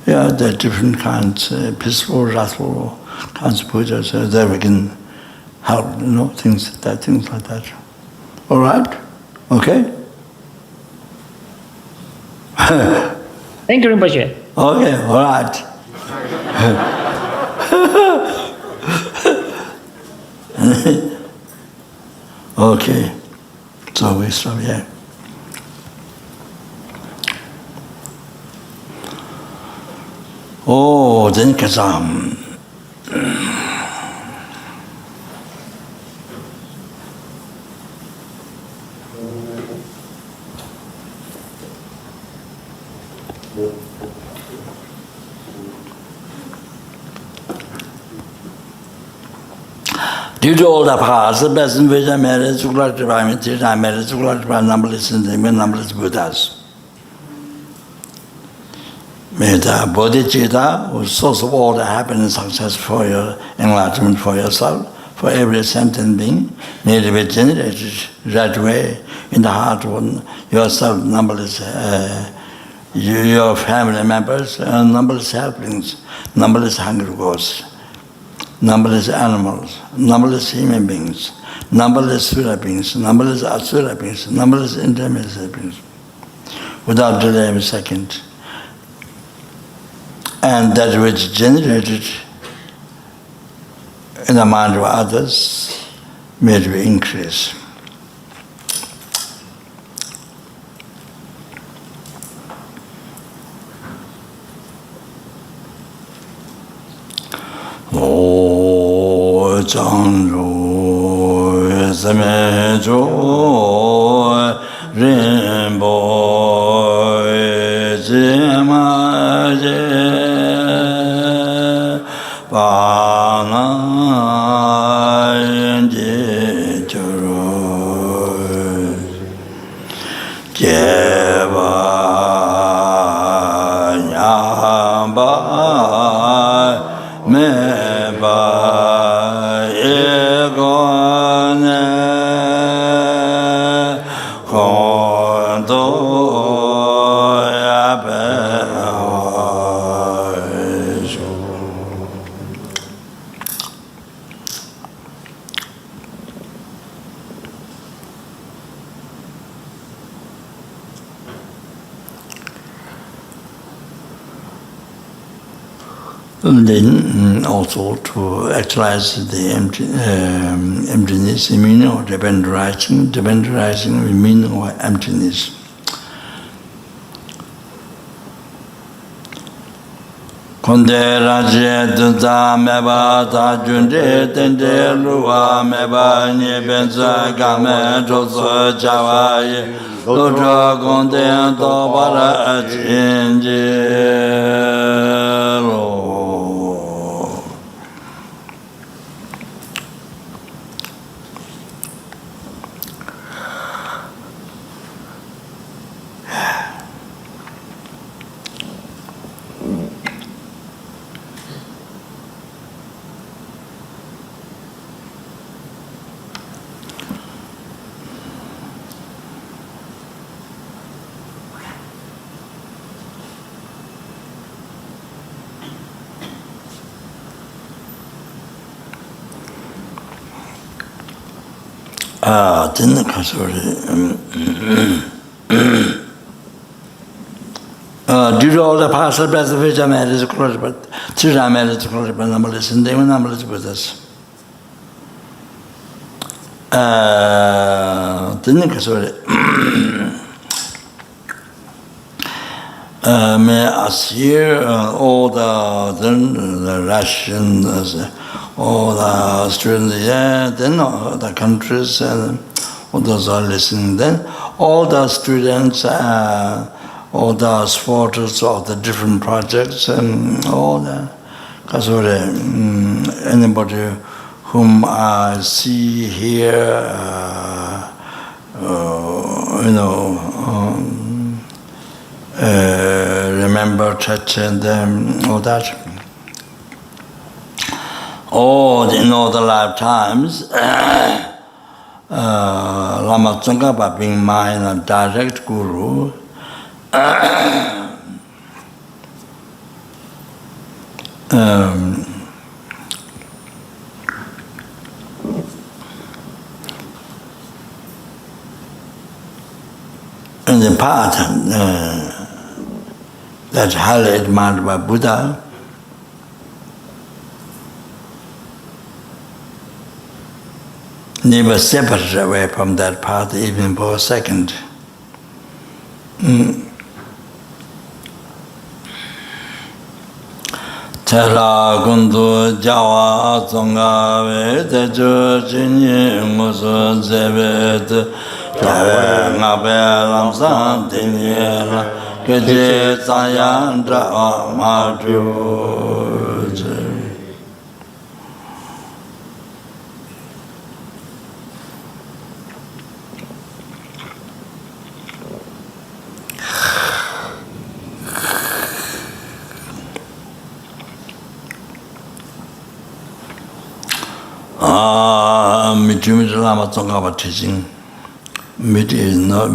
There are different kinds, peaceful, wrathful kinds of pujas, that we can help, things like that. All right? Okay? Thank you, Rinpoche. Okay, all right. Okay, so we stop here. Oh, then Kazam. to all the past, the best in which I married, I married numberless numberless Buddhas. Metta bodhicitta was source of all the happiness and success for your enlightenment for yourself, for every sentient being, need to be generated right away in the heart of yourself, numberless, your family members, numberless helplings, numberless hungry ghosts, numberless animals, numberless human beings, numberless Sura beings, numberless Asura beings, numberless intermediate beings, without delay of a second. And that which generated in the mind of others may be increased. O Changru Samejo Rinpoche Jimaje then also to actualize the emptiness, the meaning of dependent rising, the meaning of emptiness. Konde raje dunza meba ta junde tende luwa meba ni benza game jozo jawaye lojo konde to bara chinje lo. Didn't due to all the past breath of which I made is close, but through I made it close, but numberless and they were numberless Buddhas. Didn't may I hear all the Russians, all the students, then the countries, and all those are listening. Then all the students, all the supporters of the different projects, and all the anybody whom I see here, remember touch and all that. In all the lifetimes, Lama Zopa being my direct guru, in the part that's highly admired by Buddha, never separated away from that path even for a second. Tela Gundu Jawa Zonga Vete Jini Musu Zebet Jave Ngabe Lamsan Tinyela Keje Zayan Jawa Maju. Lama Zopa teaching, is not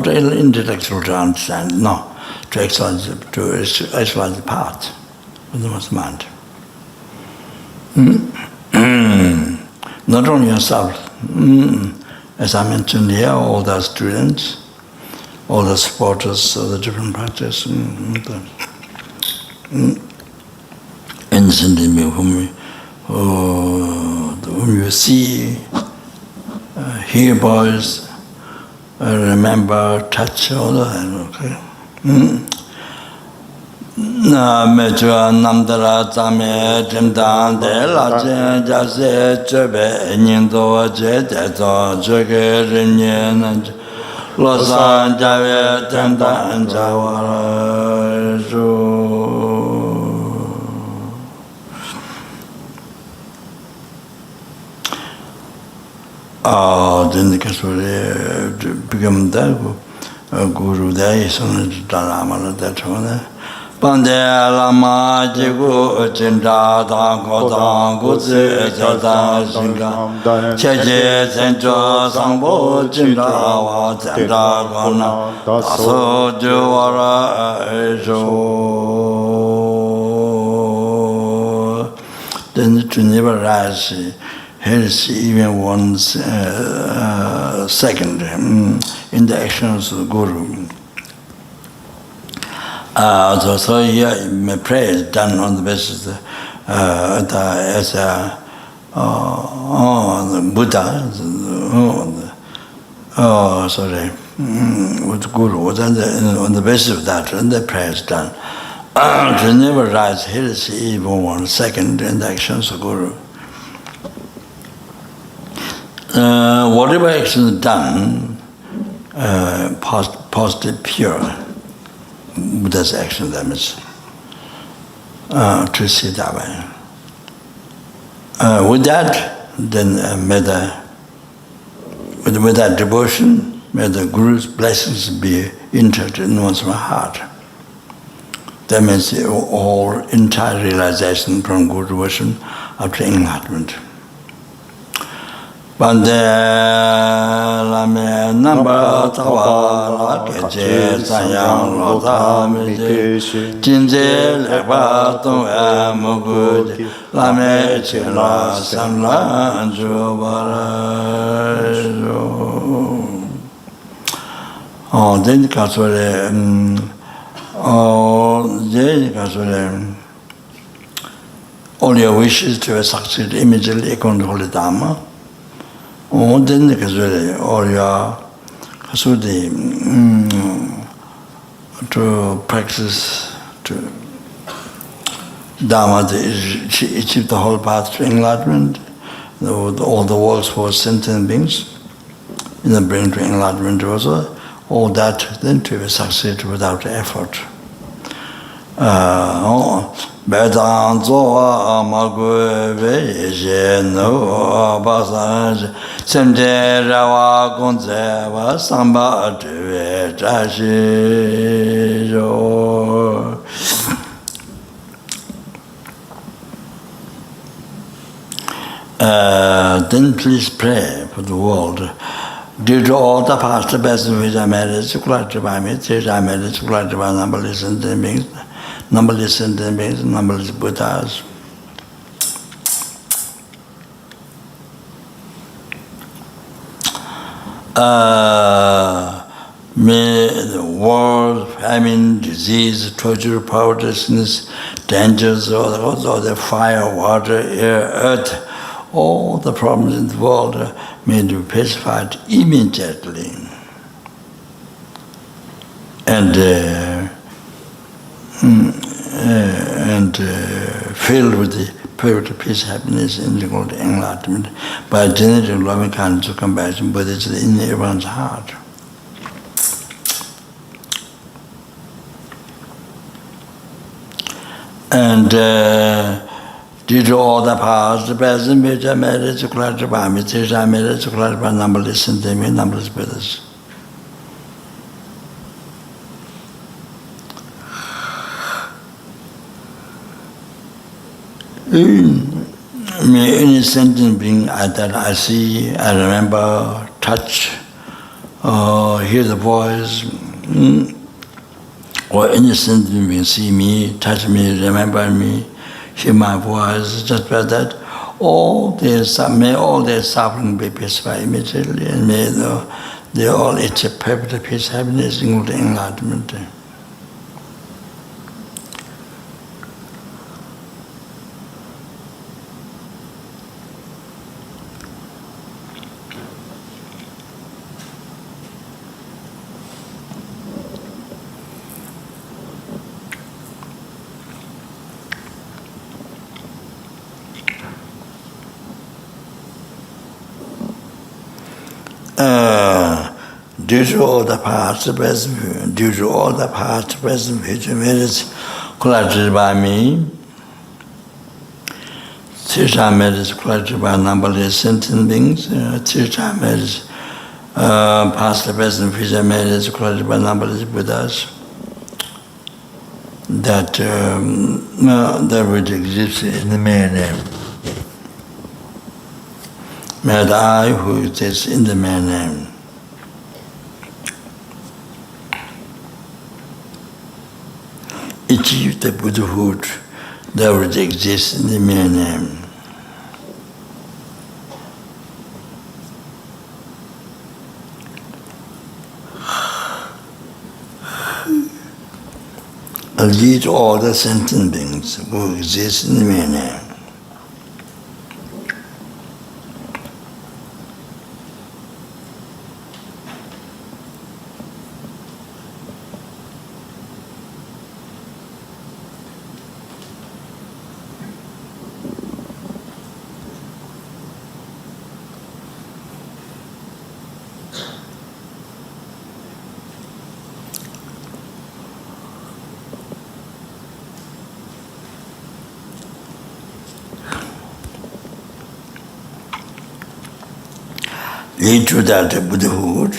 intellectual to understand, no, to exercise the path of the mind. Not only yourself, as I mentioned here, all the students, all the supporters of the different practices, innocent in me whom you see, hear voice, remember, touch, all that, okay? Metua Namdara Tame Timdan de la Jase Chebe Nindo Jeto Jege Rinyan Losan Jave Timdan Jawara then the Kasuri become the Guru there, so Dharma that one. Pande Lama Jigu Chinda Dang Gutsi Zada Singa Cheje Sencho Sangbo Chinda Wa Tenda Gona Taso Juwara Then to never rise, here's even 1 second in the actions of the Guru. So here, my prayer is done on the basis of the Buddha, with the Guru, on the basis of that, and the prayer is done. To never rise heresy even 1 second in the actions of Guru. Whatever action is done, positive, pure. Buddha's action, that means to see that way. With that, then with that devotion, may the Guru's blessings be entered in one's heart. That means all entire realization from Guru devotion after enlightenment. Bande lame namba tawa keje sayang lota mije jinje lepa tong amugud lame chela samla anjubara. Then all your wishes to succeed immediately according to Holy Dharma. Then all your to practice to Dharma, to achieve the whole path to enlightenment, all the world's for sentient beings, in the bring to enlightenment also, all that then to succeed without effort. Bedang zoa magwe veje no basaj semje rawa gonze wa samba tuwe jashi jo. Then please pray for the world. Due to all the past blessings which I made, Sukla by me, I made Sukla by numberless sentient beings, numberless sentient beings, numberless Buddhas. May the war, famine, disease, torture, powerlessness, dangers, all the fire, water, air, earth, all the problems in the world may be pacified immediately. And filled with the perfect peace, happiness, and enlightenment by generating loving kindness of compassion, but it's in everyone's heart. And due to all the powers, the present, which I made it to clarify, which I made it to clarify numberless sentient, numberless brothers. any sentient being that I see, I remember, touch, hear the voice, or any sentient being see me, touch me, remember me, hear my voice, just like that, may all their suffering be pacified immediately, and may they all achieve perfect peace, happiness, including enlightenment. Due to all the past, present, future merits collected by me, future merits collected by numberless sentient beings, future merits, past, present, future merits collected by numberless Buddhas, that would exist in the mere name. May I who exists in the mere name. Achieve the Buddhahood that would exist in the mere name. Lead all the sentient beings who exist in the mere name. Lead to that Buddhahood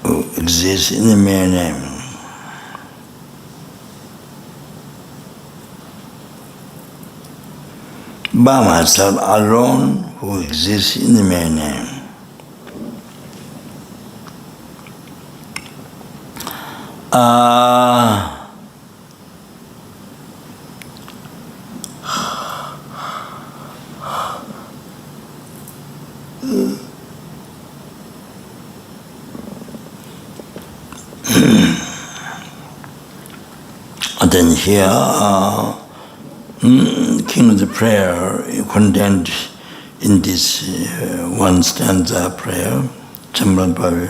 who exists in the mere name. By myself alone who exists in the mere name. Then here, King of the Prayer contained in this one stanza prayer, Chambran Bhavi.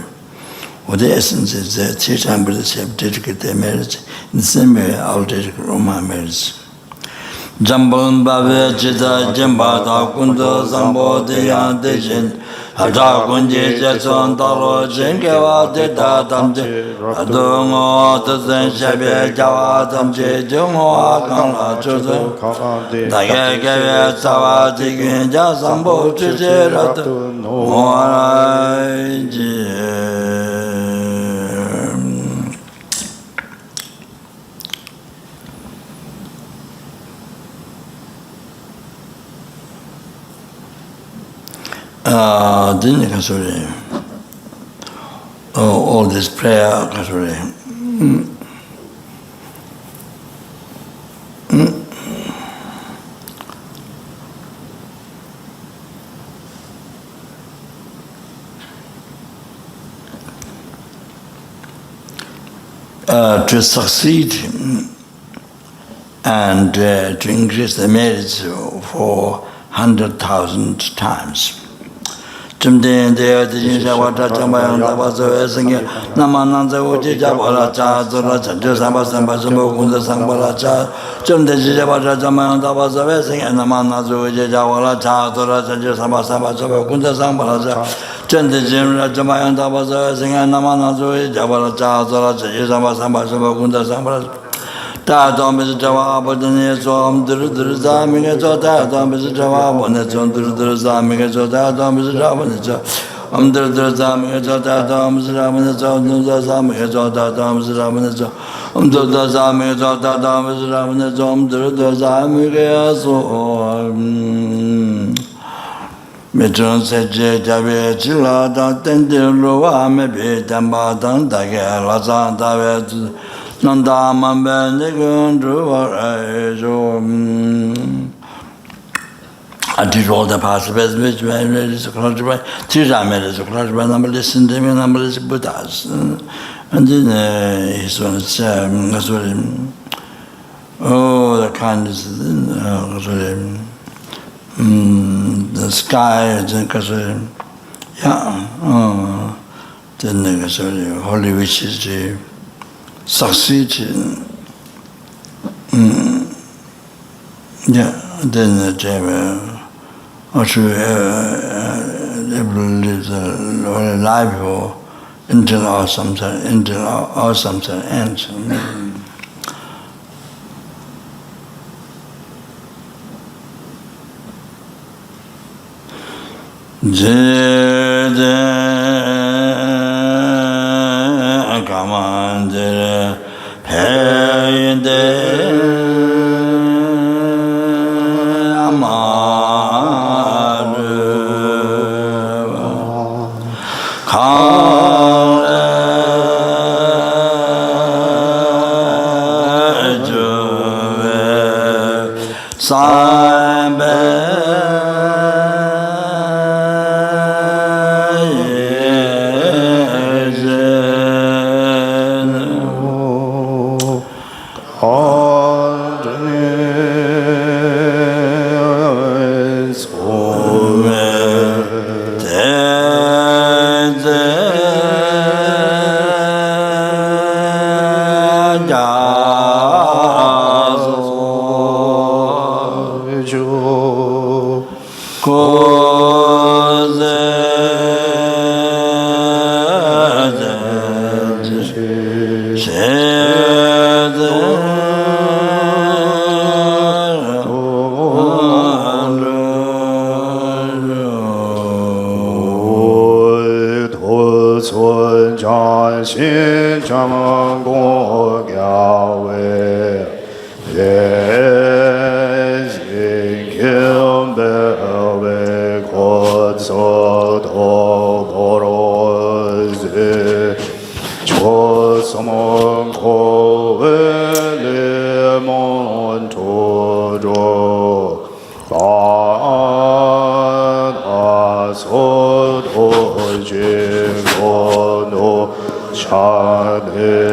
What the essence is that three times Buddhists have dedicated their merits, in the same way I will dedicate all my merits. Jambon Bhavi Chita Jamba Kunda Sambo Deyan Dejan Haja Kunji Jetson Talo Jenkewa Deta Tamje Adongo Tazen Shabe Jawa Tamje Jungo Akangla Chuzo Dage Geve Sawa Tikin Ja Sambo Chuje Ratu Moaraji. Didn't Kasuri. All this prayer, Kasuri. To succeed and to increase the merits for 100,000 times. Jumden de Jinjawata Chamayang Tabazo Esing, Namananza Uji Jabala Cha, Zola Chanjo Samba Samba Jumbo Kunda Sambala Cha, Jumde Jabata Chamayang Tabazo Esing, and Namanazo Uji Jawala Cha, Zola Chanjo Samba Samba Jumbo Kunda Sambala Cha, Jumde Jimra Chamayang Tabazo Esing, and Namanazo Uji Jabala Cha, Zola Chanjo Samba Samba Jumbo Kunda Sambala Ta Dom is Java, but the near Zom Duruzaming, so that Dom is Java, when it's on Duruzaming, so that Dom is Java. Metron Seje Jabe Chila Tendar Loa Maybe Tamba Dage Lazan Davet Nanda Mambe Nigun I did all the past best which made is a close by Tiramed is a close by number listen to me, number is Buddhas. And then his one said, oh, the kindness, the sky, yeah, then holy wishes to succeed. Yeah, then also live the life until our samsara ends. Jede kamandere peyde Shade